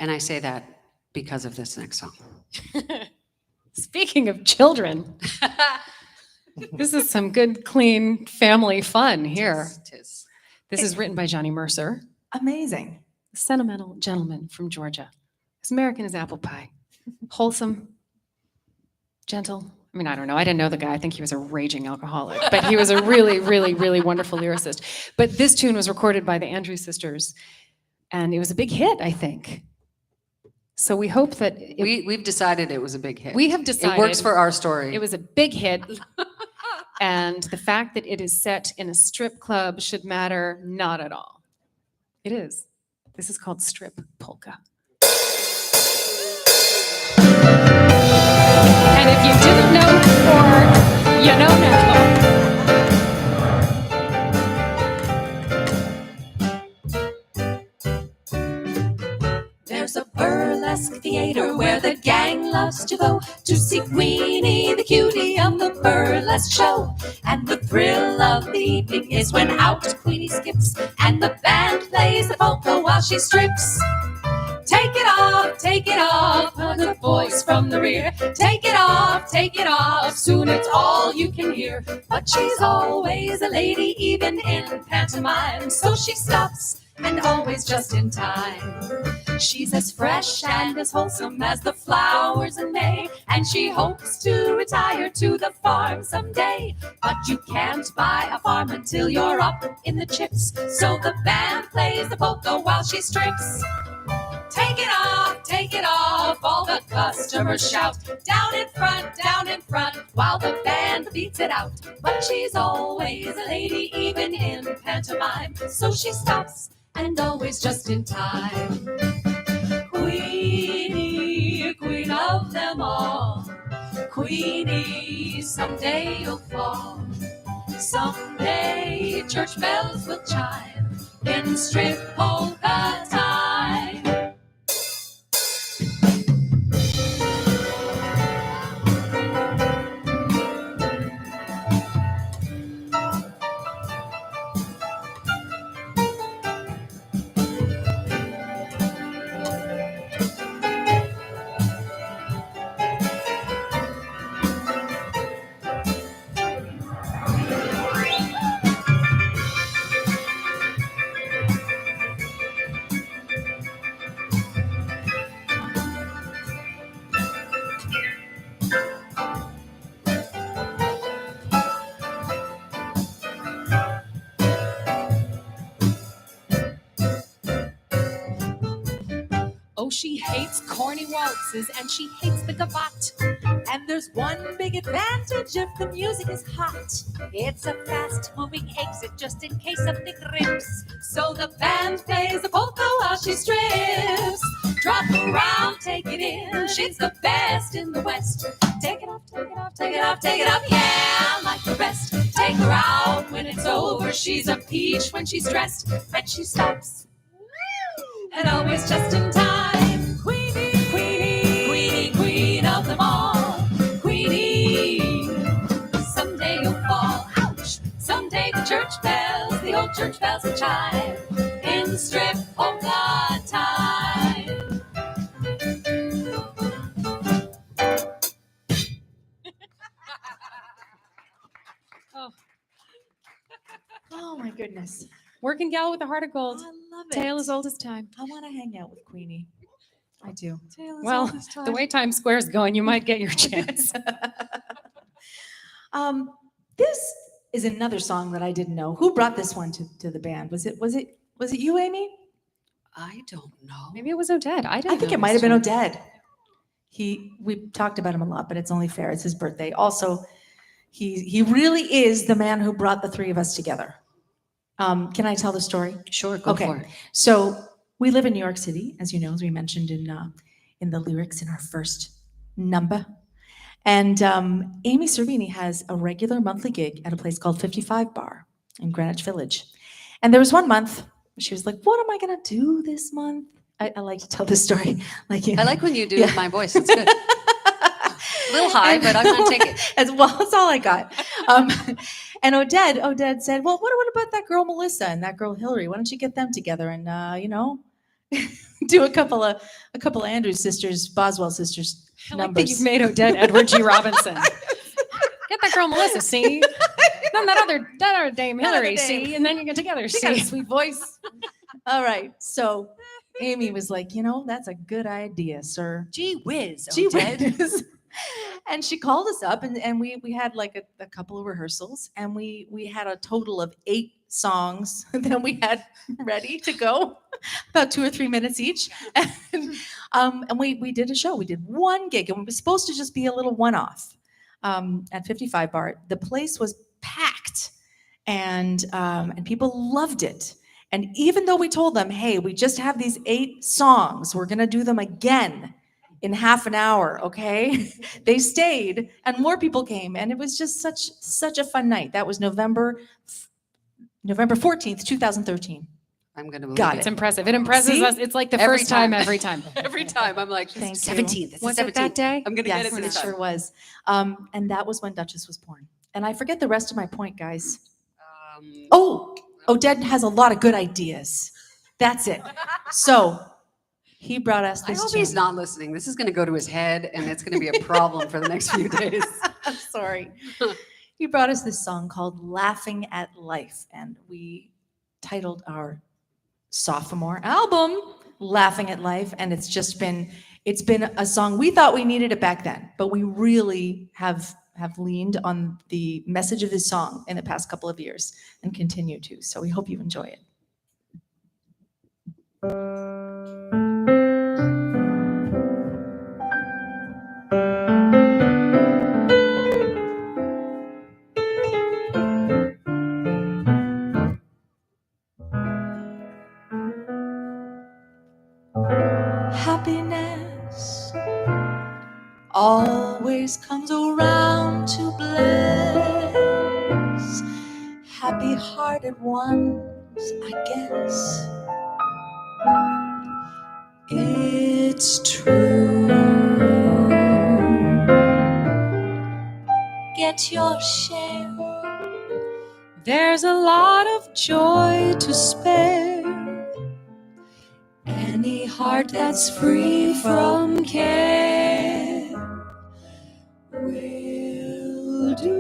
I say that because of this next song. Speaking of children, this is some good, clean family fun here. Tis. This is written by Johnny Mercer, Amazing. a sentimental gentleman from Georgia. As American as apple pie. Wholesome, gentle. I mean, I don't know. I didn't know the guy. I think he was a raging alcoholic, but he was a really, really, really wonderful lyricist. But this tune was recorded by the Andrews Sisters, and it was a big hit, I think. So we hope that We've decided it was a big hit. we have decided It works for our story. it was a big hit. And the fact that it is set in a strip club should matter not at all. It is. This is called Strip Polka. And if you didn't know before, you know now. There's a burlesque theater where the gang loves to go to see Queenie, the cutie of the burlesque show. And the thrill of the evening is when out Queenie skips and the band plays the polka while she strips. Take it off, heard the voice from the rear. Take it off, soon it's all you can hear. But she's always a lady, even in pantomime, so she stops and always just in time. She's as fresh and as wholesome as the flowers in May, and she hopes to retire to the farm someday. But you can't buy a farm until you're up in the chips, so the band plays the polka while she strips. Take it off, all the customers shout. Down in front, while the band beats it out. But she's always a lady, even in pantomime, so she stops and always just in time. Queenie, queen of them all. Queenie, someday you'll fall. Someday church bells will chime in strip polka time. Oh, she hates corny waltzes and she hates the gavotte. And there's one big advantage if the music is hot. It's a fast-moving exit just in case something rips. So the band plays the polka while she strips. Drop around, take it in. She's the best in the West. Take it off, take it off, take it off, take it off. Yeah, like the rest. Take her out when it's over. She's a peach when she's dressed. And she stops. And always just in time. Queenie, Queenie, Queenie the old church bells that chime in strip polka time. Oh my goodness. Working gal with a heart of Oh, gold. I love it. Tale as old as time. I want to hang out with Queenie. I do. Well, the way Times Square's going, you might get your chance. This is another song that I didn't know. Who brought this one to the band? Was it you, Amy? I don't know. Maybe it was Oded. I didn't I think know it might this have been one. Oded. We talked about him a lot, but it's only fair. It's his birthday. Also, he really is the man who brought the three of us together. Can I tell the story? Sure, go for it. So we live in New York City, as you know, as we mentioned in the lyrics in our first number. And Amy Cervini has a regular monthly gig at a place called 55 Bar in Greenwich Village. And there was one month she was like, "What am I gonna do this month?" I like to tell this story. I like when you do my voice. It's good. A little high, but I'm going to take it. As well, that's all I got. And Oded said, "Well, what about that girl Melissa and that girl Hilary? Why don't you get them together and do a couple of Andrews sisters, Boswell sisters I like numbers?" that you've made Oded Edward G. Robinson. Get that girl Melissa, see? Then that other dame Hillary, dame. see? And then you get together, She got a see? sweet voice. All right. So Amy was like, "That's a good idea, sir." Gee whiz, Gee Oded. whiz. And she called us up and we had like a couple of rehearsals and we had a total of 8 songs that we had ready to go, about 2 or 3 minutes each. And we did a show. We did one gig and it was supposed to just be a little one-off at 55 Bar. The place was packed and people loved it. And even though we told them, "Hey, we just have these 8 songs, we're going to do them again in half an hour," okay? They stayed and more people came and it was just such a fun night. That was November 14th, 2013. I'm going to believe Got it. It's impressive. It impresses See? us. It's like the Every first time time. every time. Every time I'm like, Thank you. 17th. It's Was the it that 17th. day? I'm going to Yes, get it it this time. sure was. And that was when Duchess was born. And I forget the rest of my point, guys. Oh, Oded has a lot of good ideas. That's it. So he brought us I this hope tune. he's not listening. This is going to go to his head, and it's going to be a problem for the next few days. I'm sorry. He brought us this song called "Laughing at Life," and we titled our sophomore album "Laughing at Life," and it's been a song. We thought we needed it back then, but we really have leaned on the message of this song in the past couple of years and continue to. So we hope you enjoy it. Happiness always comes around to bless happy-hearted ones, I guess. It's true. Get your share. There's a lot of joy to spare. Any heart that's free from care will do.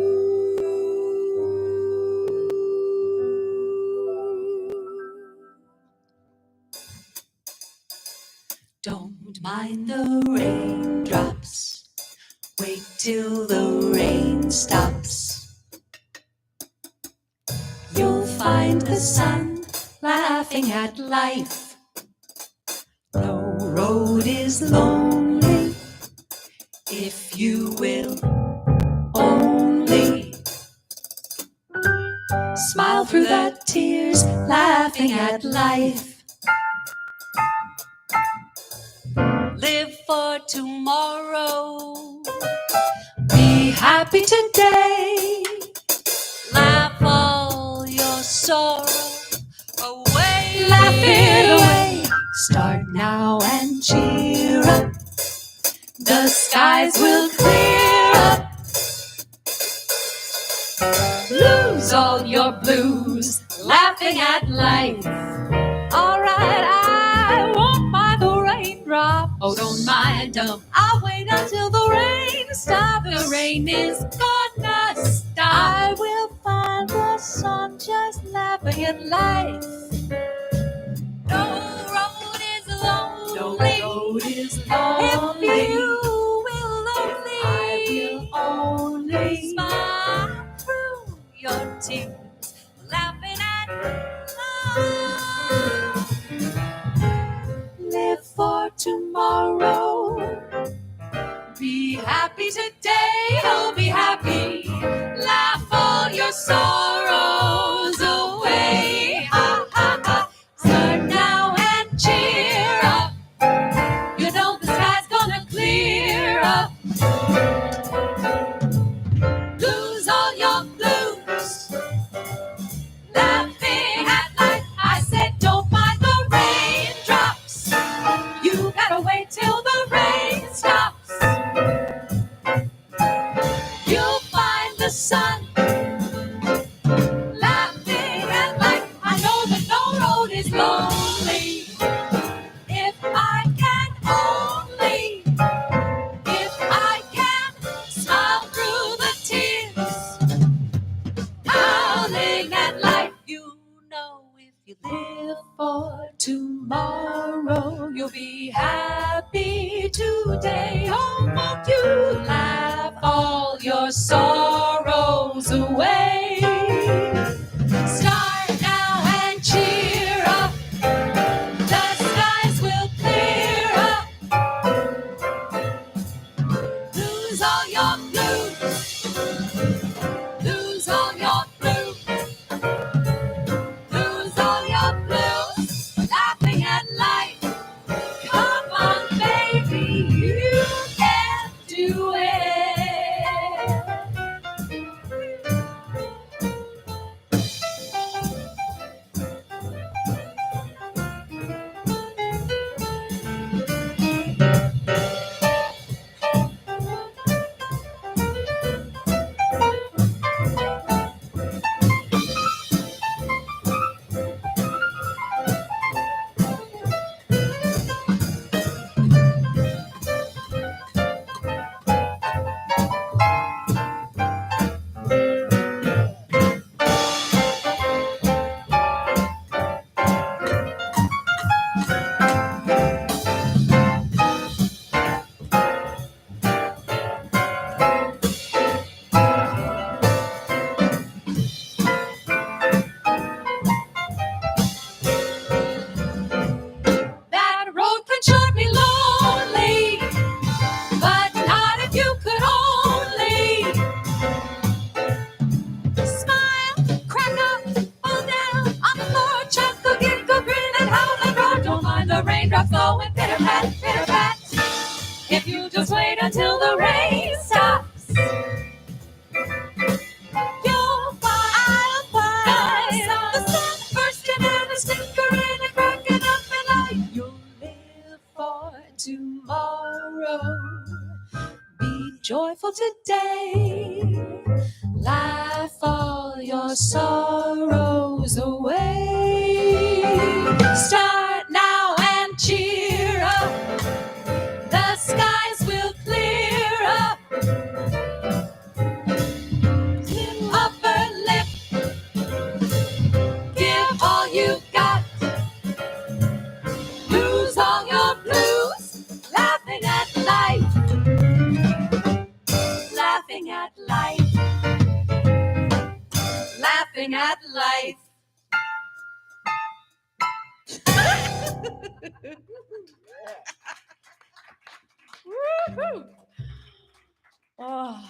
Don't mind the raindrops. Wait till the rain stops. You'll find the sun laughing at life. No road is lonely if you will only smile through the tears, laughing at life. Live for tomorrow. Be happy today. Laugh all your sorrow away. Laugh it away. Start now and cheer up. The skies will clear up. Lose all your blues. Laugh laughing at life. All right, I won't mind the raindrop. Oh, don't mind them. I'll wait until the rain stops. The rain is gonna stop. I will find the sun just laughing at life. No road is lonely. No road is lonely. If you will only, I will only smile through your tears, laughing at life. Live for tomorrow. Be happy today. Oh, be happy. Laugh all your sorrows away. Ha ha ha. Start now and cheer up. You know the sky's gonna clear up. Lose all your blues. Laughing at life. I said don't mind the raindrops. You gotta wait till the rain stops. You'll find the sun. Laughing at life. I know that no road is lonely. If I can only, if I can smile through the tears, howling at life. You know if you live for tomorrow, you'll be happy today. Oh, won't you laugh all your sorrows away? Start now and cheer up. The skies will clear up. Lose all your blues. Lose all your blues. Lose all your blues. Laughing at life. Come on, baby, you can do it. That road can sure be lonely, but not if you could only smile, crack up, fall down on the floor, chuckle, giggle, grin, and howl and roar. Don't mind the raindrops going pitter pat, pitter pat. If you just wait until the rain stops. You'll find the sun bursting and a snickering and cracking up and light. You'll live for tomorrow. Be joyful today. Laugh all your sorrows away. Start now and cheer up. The skies will clear up. Upper lip. Give all you got. Lose all your blues. Laughing at life. Laughing at life. Laughing at life. Oh,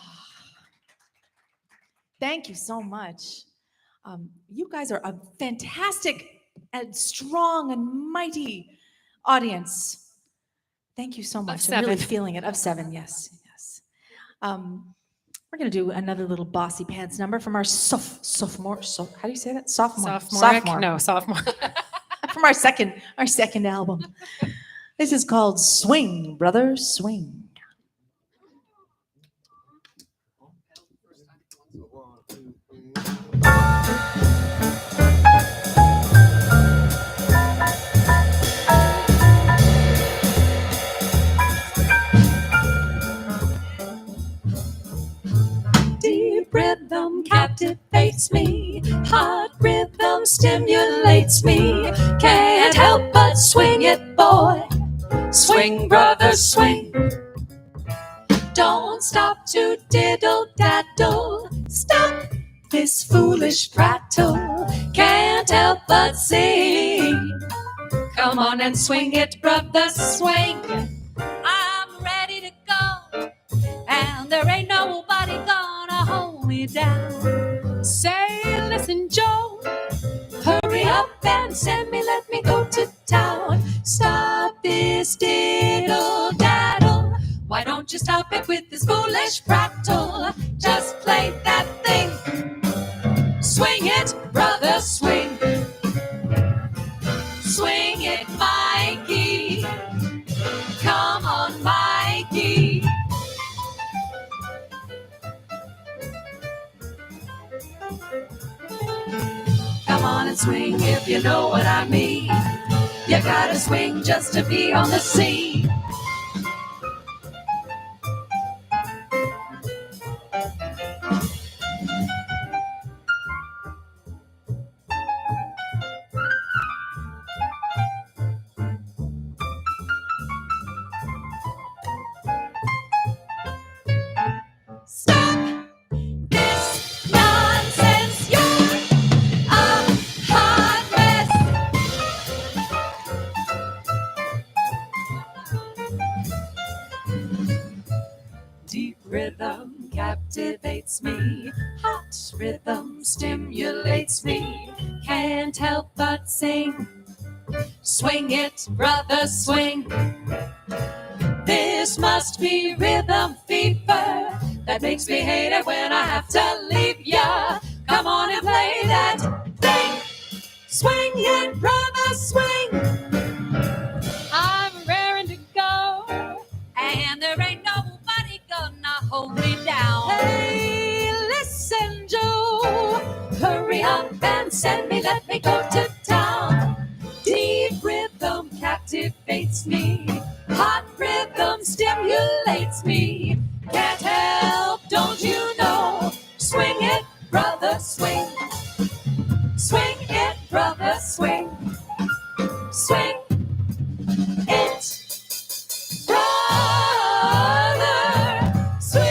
thank you so much. You guys are a fantastic and strong and mighty audience. Thank you so much. I'm really 7. feeling it. Of 7, yes, yes. We're going to do another little bossy pants number from our sophomore. How do you say that? Sophomore. Sophomore. From our second album. This is called Swing, Brother, Swing. One, two, three. captivates me. Heart rhythm stimulates me. Can't help but swing it, boy. Swing, brother, swing. Don't stop to diddle daddle. Stop this foolish prattle. Can't help but sing. Come on and swing it, brother, swing. I'm ready to go, and there ain't nobody gonna hold me down. Say, listen, Joe. Hurry up and send me, let me go to town. Stop this diddle daddle. Why don't you stop it with this foolish prattle? Just play that thing. Swing it, brother, swing. Swing it, Mikey. Come on, Mikey. Come on and swing if you know what I mean. You gotta swing just to be on the scene. Stop this nonsense. You're a hot mess. Deep rhythm captivates me. Hot rhythm stimulates me. Can't help but sing. Swing it, brother, swing. This must be rhythm fever that makes me hate it when I have to leave ya. Come on and play that thing. Swing it, brother, swing. I'm raring to go. And there ain't nobody gonna hold me down. Hey, listen, Joe. Hurry up and send me, let me go to town. Deep rhythm captivates me. Hot rhythm stimulates me. Can't help, don't you know? Swing it, brother, swing. Swing it, brother, swing. Swing it, brother, swing.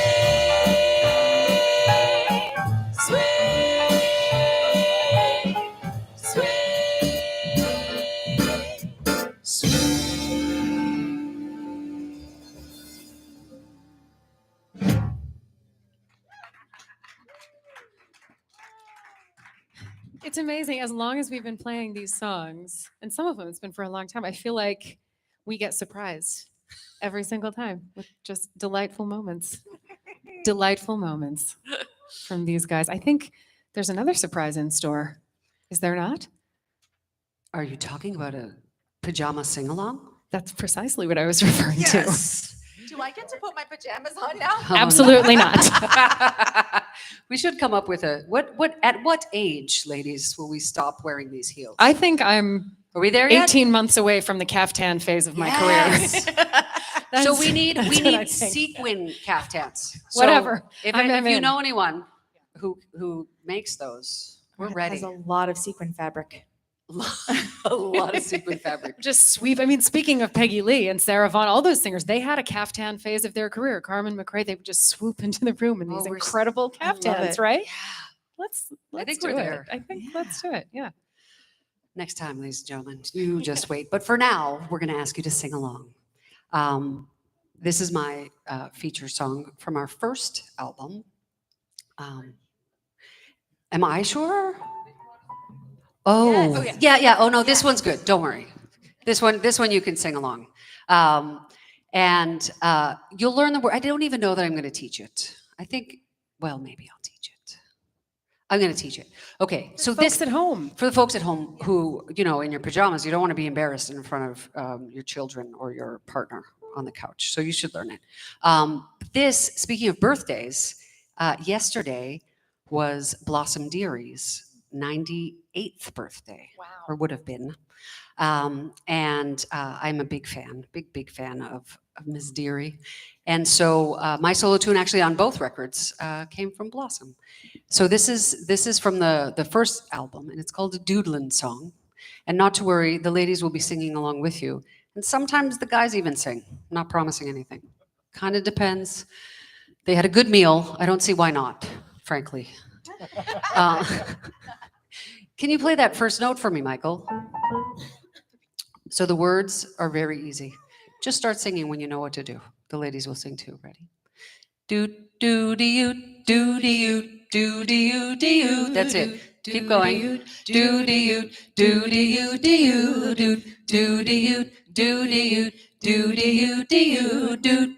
Swing, swing, swing. It's amazing. As long as we've been playing these songs, and some of them it's been for a long time, I feel like we get surprised every single time with just delightful moments. Delightful moments from these guys. I think there's another surprise in store. Is there not? Are you talking about a pajama sing-along? That's precisely what I was referring Yes. Do I get to put my pajamas on now? to. Absolutely not. We should come up with a at what age, ladies, will we stop wearing these heels? I think I'm Are we there yet? 18 months away from the caftan phase of my Yes. career. So That's- we need that's what I think. sequin caftans. So Whatever. If I'm you in. know anyone who makes those, we're ready. Has a lot of sequin fabric. A lot of sequin fabric. Just sweep. I mean, speaking of Peggy Lee and Sarah Vaughan, all those singers, they had a caftan phase of their career. Carmen McRae, they would just swoop into the room in Oh, these we're s- incredible I love caftans, it. right? Yeah. Let's think do we're it. there. I think let's do it. Yeah. Next time, ladies and gentlemen, you just wait. But for now, we're going to ask you to sing along. This is my feature song from our first album. Am I sure? Oh, Yes. yeah. Oh no, this one's good. Don't worry. This one you can sing along. And you'll learn the word. I don't even know that I'm going to teach it. I think, well, maybe I'll teach it. I'm going to teach it. Okay, so Folks at home. for the folks at home who, in your pajamas, you don't want to be embarrassed in front of your children or your partner on the couch. So you should learn it. Speaking of birthdays, yesterday was Blossom Deary's 98th birthday, Wow. or would have been. And I'm a big fan of Ms. Deary. And so my solo tune actually on both records came from Blossom. So this is from the first album, and it's called a Doodlin' Song. And not to worry, the ladies will be singing along with you. And sometimes the guys even sing. I'm not promising anything. Kind of depends. They had a good meal. I don't see why not, frankly. Can you play that first note for me, Michael? So the words are very easy. Just start singing when you know what to do. The ladies will sing too. Ready? Do do do you do do you do do you do you. That's it. Keep going. Do do you do do you do you do do do you do do you do do you do you do.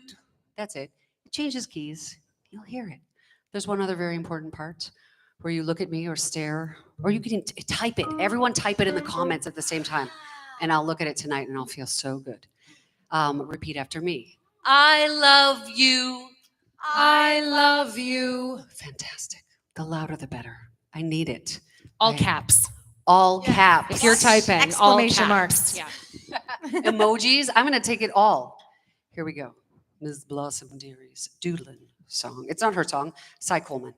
That's it. It changes keys. You'll hear it. There's one other very important part where you look at me or stare, or you can type it. Everyone type it in the comments at the same time, and I'll look at it tonight and I'll feel so good. Repeat after me. I love you. I love you. Fantastic. The louder the better. I need it. All Right. caps. All caps. If you're typing, Exclamation all marks. caps. Yeah. Emojis. I'm going to take it all. Here we go. Ms. Blossom Deary's Doodlin' Song. It's not her song. Cy Coleman.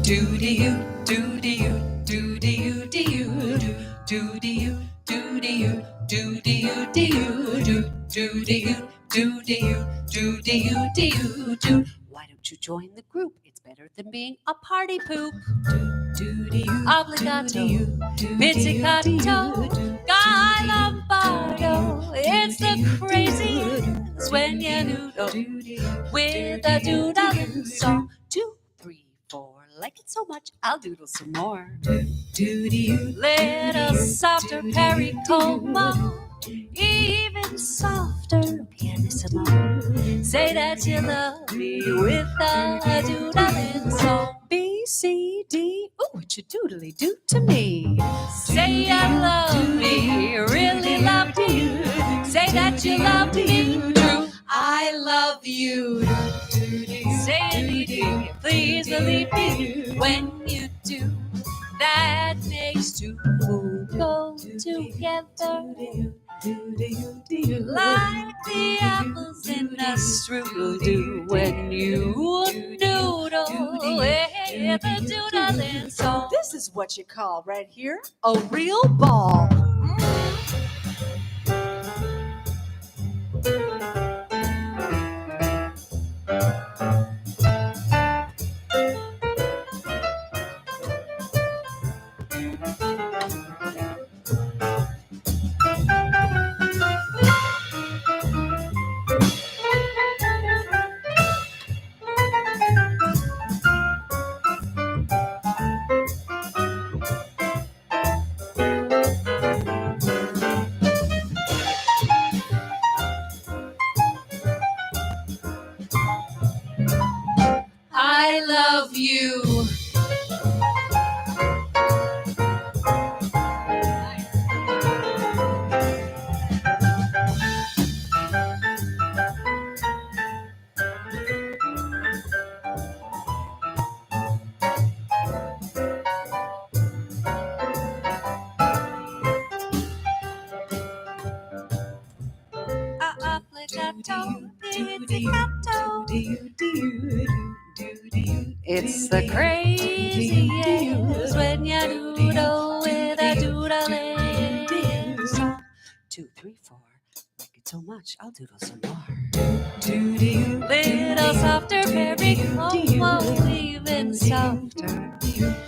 Do do you do do you do do you do you do do you do do you do do you do you do do do you do do you do do you do you do. Why don't you join the group? It's better than being a party poop. Do do you obligato pizzicato guy lombardo. It's the craziest when you noodle with a doodling song. 2, 3, 4. Like it so much, I'll doodle some more. Little softer pericomo, even softer pianissimo. Say that you love me with a doodling song. B, C, D, ooh, what you doodly do to me. Say you love me, really love you. Say that you love me true. I love you. Say it, please believe me when you do. That makes two go together like the apples in a strudel do when you noodle with a doodling song. This is what you call right here a real ball. I love you. It's the craziest when you doodle with a doodling song. 2, 3, 4. Like it so much, I'll doodle some more. Little softer, pericomo, even softer.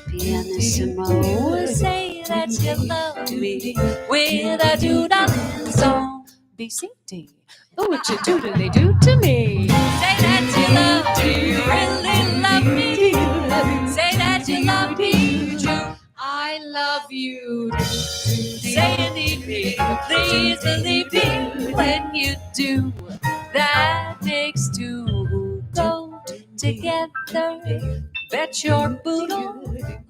Pianissimo, say that you love me with a doodling song. B, C, D. Oh, what you doodly do to me. Say that you love me, really love me. Say that you love me true. I love you. Say you need me, please believe me when you do. That makes two go together Bet your boodle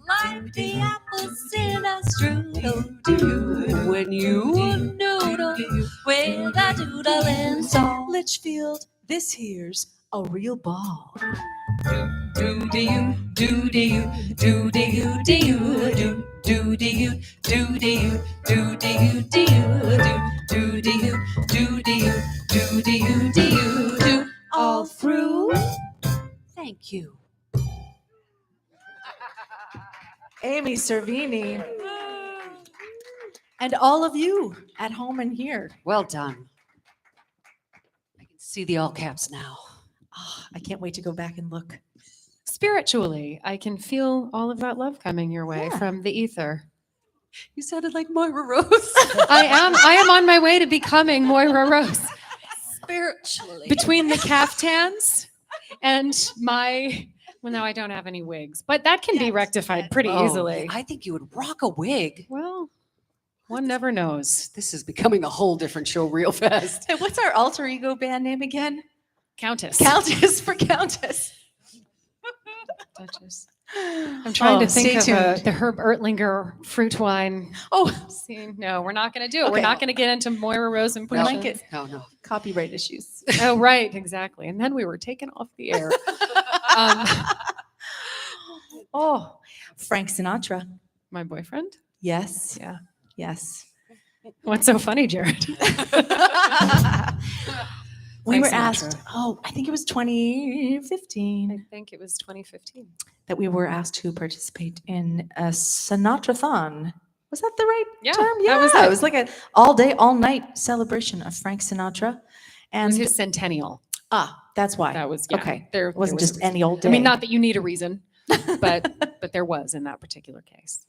like the apples in a strudel. When you noodle with a doodle and salt. Litchfield, this here's a real ball. Do do you do do you do do you do you do do do you do do you do do you do you do do you do do you do do you do you do All through Thank you. Amy Cervini. And all of you at home and here. Well done. I can see the all caps now. Ah, I can't wait to go back and look. Spiritually, I can feel all of that love coming your way Yeah. from the ether. You sounded like Moira Rose. I am on my way to becoming Moira Rose. Spiritually. Between the caftans and my, well, no, I don't have any wigs, but that can be rectified pretty easily. I think you would rock a wig. Well, one never knows. This is becoming a whole different show real fast. And what's our alter ego band name again? Countess. Countess for Countess. Duchess. I'm trying to think stay of tuned. the Herb Ertlinger fruit wine Oh, scene. No, we're not going to do it. We're Okay. not going to get into Moira Rose impressions. like it. No. copyright issues. Oh, right, exactly. And then we were taken off the air. Oh, Frank Sinatra. My boyfriend? Yes. Yeah. Yes. What's so funny, Jared? We were Sinatra. asked, I think it was 2015, I think it was 2015. that we were asked to participate in a Sinatra-thon. Was that the right Yeah, term? that Yeah, was it it. was like an all-day, all-night celebration of Frank Sinatra. It And was his centennial. that's why. That was, yeah, okay. There It wasn't was just a reason. any old day. I mean, not that you need a reason, but there was in that particular case.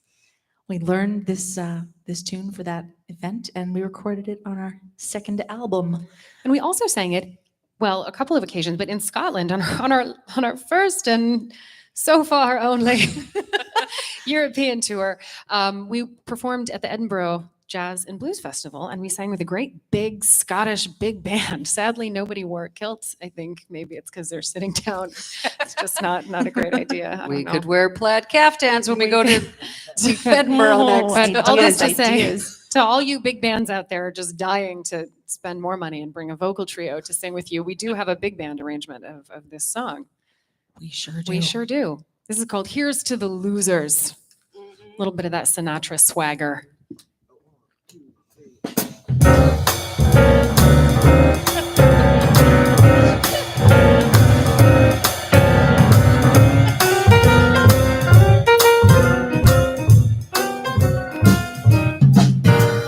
We learned this this tune for that event, and we recorded it on our second album. And we also sang it, well, a couple of occasions, but in Scotland on our first and so far only European tour. We performed at the Edinburgh Jazz and Blues Festival, and we sang with a great big Scottish big band. Sadly, nobody wore kilts. I think maybe it's because they're sitting down. It's just not a great idea. I We don't could know. wear plaid caftans when we go to Edinburgh next. But all this to Ideas, say, ideas. to all you big bands out there just dying to spend more money and bring a vocal trio to sing with you, we do have a big band arrangement of this song. We sure do. We sure do. This is called Here's to the Losers. A little bit of that Sinatra swagger.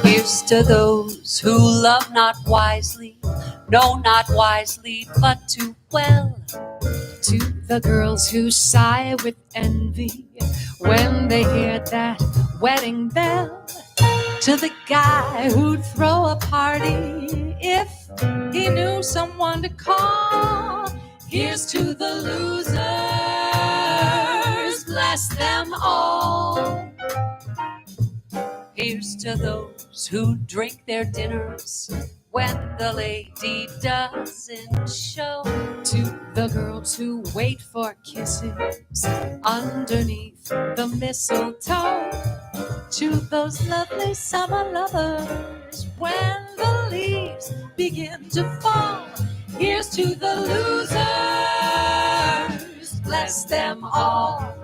Here's to those who love not wisely, no, not wisely, but too well. To the girls who sigh with envy when they hear that wedding bell. To the guy who'd throw a party if he knew someone to call. Here's to the losers, bless them all. Here's to those who drink their dinners when the lady doesn't show. To the girls who wait for kisses underneath the mistletoe. To those lovely summer lovers when the leaves begin to fall. Here's to the losers, bless them all.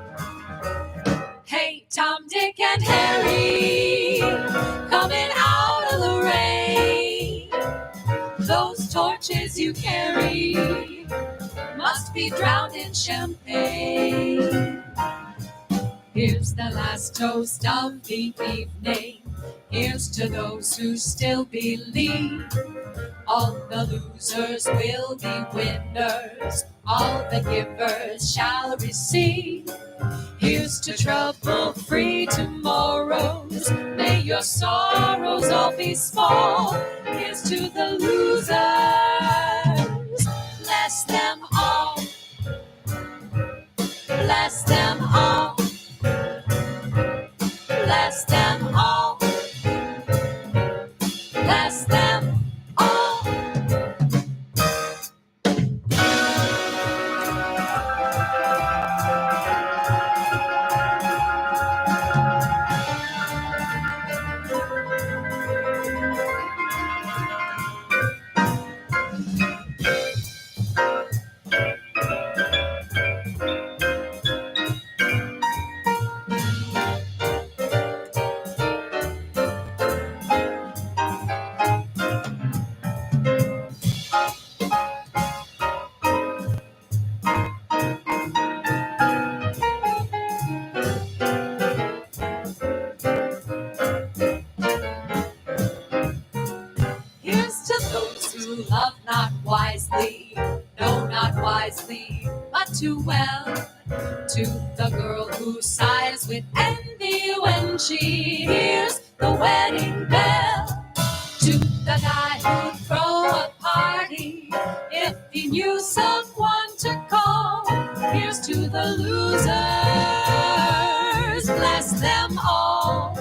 Hey, Tom, Dick, and Harry, coming out of the rain. Those torches you carry must be drowned in champagne. Here's the last toast of the evening. Here's to those who still believe. All the losers will be winners. All the givers shall receive. Here's to trouble-free tomorrows. May your sorrows all be small. Here's to the losers. Bless them all. Bless them all. Bless them all. Bless them all. Here's to those who love not wisely, no, not wisely, but too well. To the girl who sighs with envy when she hears the wedding bell. To the guy who'd throw a party if he knew someone to call. Here's to the losers, bless them all.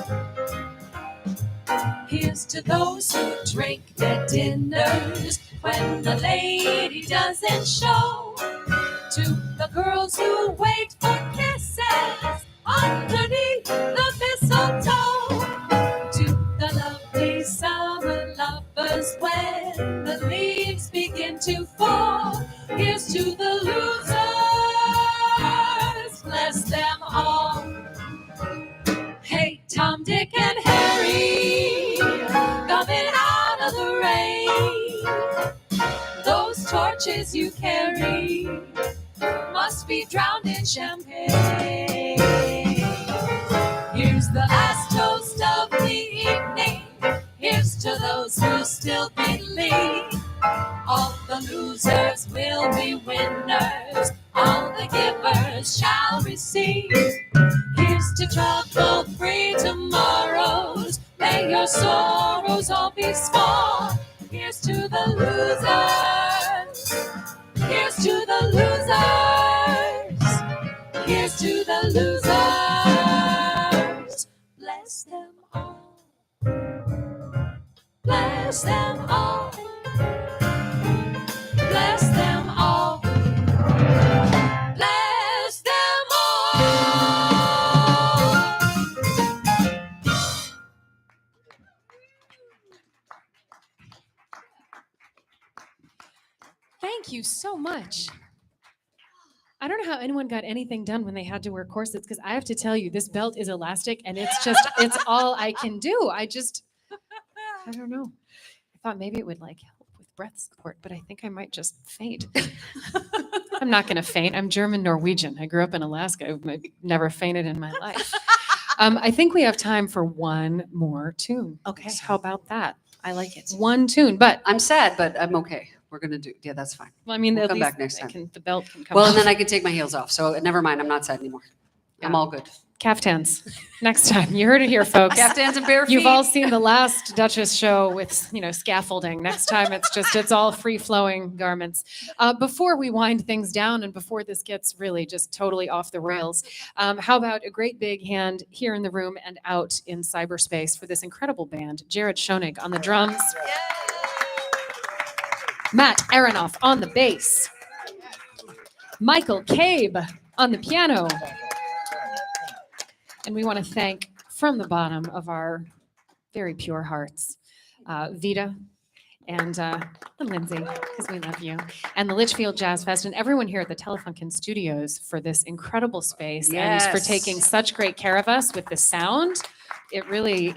Here's to those who drink their dinners when the lady doesn't show. To the girls who wait for kisses underneath the mistletoe. To the lovely summer lovers when the leaves begin to fall. Here's to the losers, bless them all. Hey, Tom, Dick, and Harry, coming out of the rain. Those torches you carry must be drowned in champagne. Here's the last toast of the evening. Here's to those who still believe. All the losers will be winners. All the givers shall receive. Here's to trouble-free tomorrows. May your sorrows all be small. Here's to the losers. Here's to the losers. Here's to the losers. Bless them all. Bless them all. Bless them all. Bless them all. Thank you so much. I don't know how anyone got anything done when they had to wear corsets, because I have to tell you, this belt is elastic and it's all I can do. I don't know. I thought maybe it would like help with breath support, but I think I might just faint. I'm not going to faint. I'm German Norwegian. I grew up in Alaska. I've never fainted in my life. I think we have time for one more tune. Okay. So how about that? I like it. One tune, but I'm sad, but I'm okay. We're going to do, yeah, that's fine. well, I mean, We'll at come least back next time. the belt can come Well, off. and then I can take my heels off. So never mind. I'm not sad anymore. I'm Yeah. all good. Caftans. Next time. You heard it here, folks. Caftans and bare feet. You've all seen the last Duchess show with, scaffolding. Next time it's all free-flowing garments. Before we wind things down and before this gets really just totally off the rails, how about a great big hand here in the room and out in cyberspace for this incredible band, Jared Schoenig on the drums, Matt Aronoff on the bass, Michael Cabe on the piano. And we want to thank from the bottom of our very pure hearts, Vita and Lindsay, because we love you, and the Litchfield Jazz Fest, and everyone here at the Telefunken Studios for this incredible space and for Yes. taking such great care of us with the sound. It really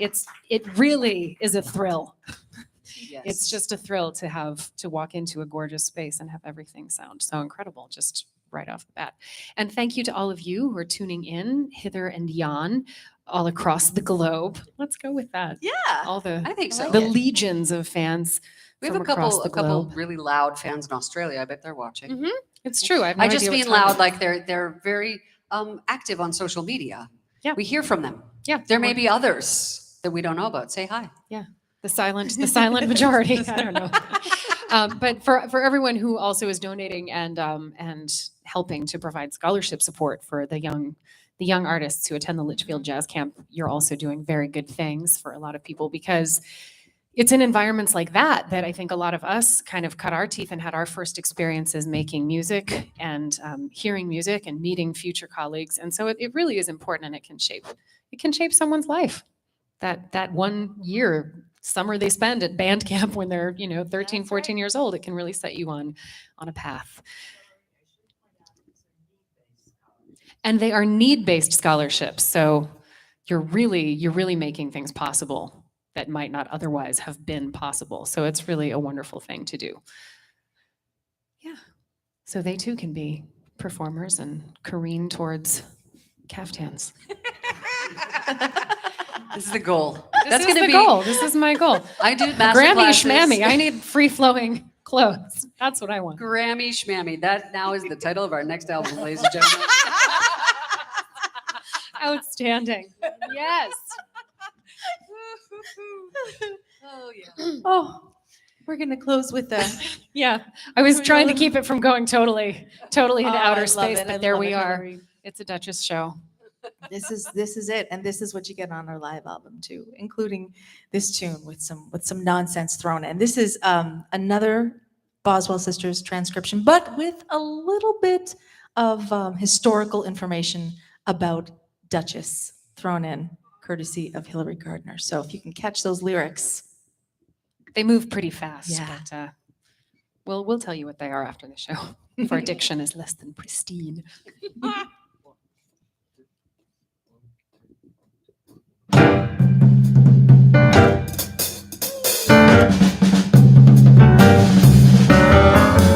is a thrill. Yes. It's just a thrill to walk into a gorgeous space and have everything sound so incredible, just right off the bat. And thank you to all of you who are tuning in hither and yon all across the globe. Let's go with that. Yeah. All the I think so. the legions of fans. We have from a couple, across the globe. really loud fans in Australia. I bet they're watching. Mhm. It's true. I have no I just idea mean what time loud, it like they're very active on social media. Yeah. We hear from them. Yeah. There may be others that we don't know about. Say hi. is. The silent majority. I don't know. But for everyone who also is donating and helping to provide scholarship support for the young artists who attend the Litchfield Jazz Camp, you're also doing very good things for a lot of people, because it's in environments like that I think a lot of us kind of cut our teeth and had our first experiences making music and hearing music and meeting future colleagues. And so it really is important, and it can shape someone's life. That 1 year summer they spend at band camp when they're 13, 14 years old, it can really set you on a path. And they are need-based scholarships, so you're really making things possible that might not otherwise have been possible. So it's really a wonderful thing to do. Yeah. So they too can be performers and careen towards caftans. This is the goal. This That's is going to the be goal. This is my goal. I do master Grammy classes. schmammy. I need free flowing clothes. That's what I want. Grammy schmammy. That now is the title of our next album, ladies and gentlemen. Outstanding. Yes. Oh yeah. Oh, we're going to close with a. Yeah. I was trying to keep it from going totally into Oh, I outer love space, it. I but there love we it, are. Hilary. It's a Duchess show. This is it, and this is what you get on our live album too, including this tune with some nonsense thrown in. This is another Boswell Sisters transcription, but with a little bit of historical information about Duchess thrown in, courtesy of Hilary Gardner. So if you can catch those lyrics, They move pretty fast, Yeah. but we'll tell you what they are after the show. If our diction is less than pristine.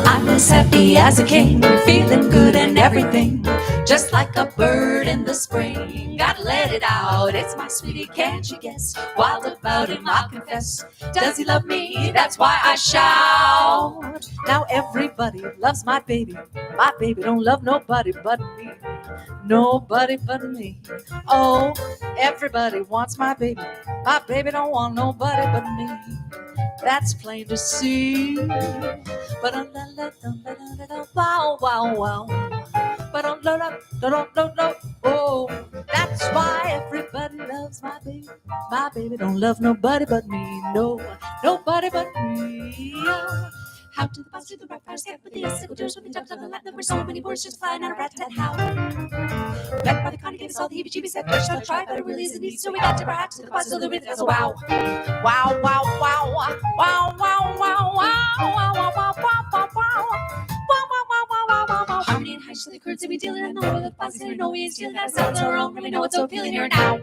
I'm as happy as a king, feeling good and everything, just like a bird in the spring. Gotta let it out, it's my sweetie, can't you guess? Wild about him, I'll confess. Does he love me? That's why I shout. Now everybody loves my baby. My baby don't love nobody but me. Nobody but me. Oh, everybody wants my baby. My baby don't want nobody but me. That's plain to see. But wow, wow, wow. But oh, that's why everybody loves my baby. My baby don't love nobody but me. No, nobody but me. How to the bus to the right fire step with the icicle doors when we jumped on the lap. There were so many words just flying out of rat tat how. Back by the con gave us all the heebie-jeebies at first. I'll try, but it really isn't easy. So we got to our hats to the bus so the rhythm goes wow. Wow, wow, wow, wow, wow, wow, wow, wow, wow, wow, wow, wow, wow, wow. Harmony and heights to the chords that we deal in. I know the bus and I know we ain't stealing. That sounds our own, and we know it's so appealing here now.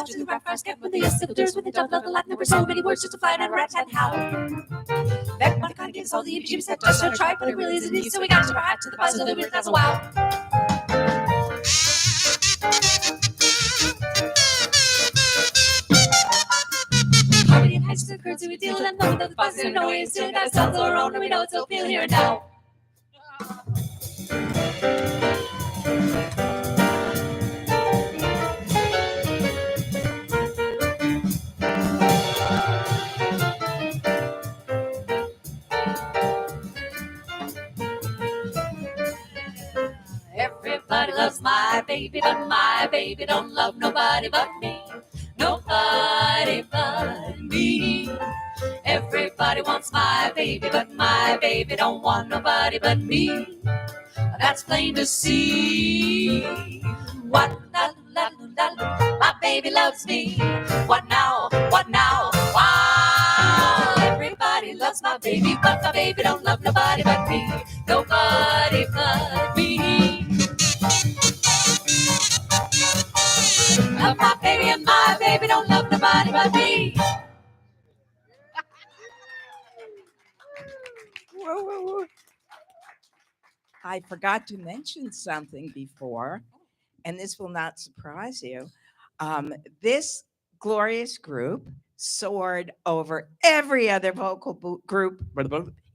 To the right fire step with the icicle doors when they jumped on the lap. There were so many words just to fly out of rat tat how. Back by the con gave us all the heebie-jeebies at just to try, but it really isn't easy. So we got to our hat to the bus so the rhythm goes wow. Harmony and heights to the chords that we deal in. I know the bus and I know we ain't stealing. That sounds our own, and we know it's so appealing here now. Everybody loves my baby, but my baby don't love nobody but me. Nobody but me. Everybody wants my baby, but my baby don't want nobody but me. That's plain to see. What la la la la, my baby loves me. What now? What now? Wow! Everybody loves my baby, but my baby don't love nobody but me. Nobody but me. Love my baby and my baby don't love nobody but me. Whoa, whoa, whoa. I forgot to mention something before, and this will not surprise you. This glorious group soared over every other vocal group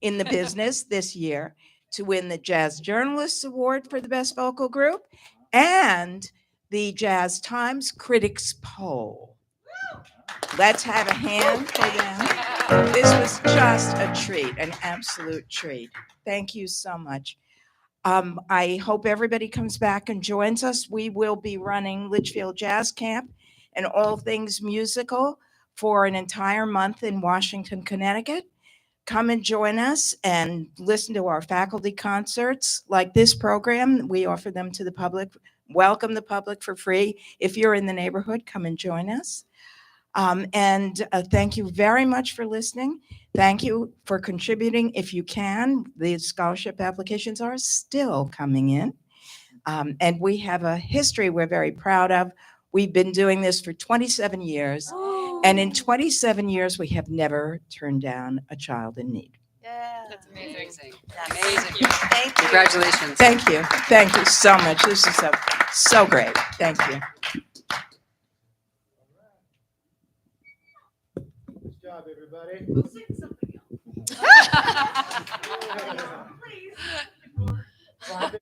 in the business this year to win the Jazz Journalists Award for the Best Vocal Group and the JazzTimes Critics Poll. Let's have a hand for them. This was just a treat, an absolute treat. Thank you so much. I hope everybody comes back and joins us. We will be running Litchfield Jazz Camp and all things musical for an entire month in Washington, Connecticut. come and join us and listen to our faculty concerts. Like this program, we offer them to the public, welcome the public for free. If you're in the neighborhood, come and join us. Thank you very much for listening. Thank you for contributing if you can. The scholarship applications are still coming in. And we have a history we're very proud of. We've been doing this for 27 years. And in 27 years, we have never turned down a child in need. That's amazing. Amazing. Yes. Amazing. Thank you. Congratulations. Thank you. Thank you so much. This is so great. Thank you. Good job, everybody. Please.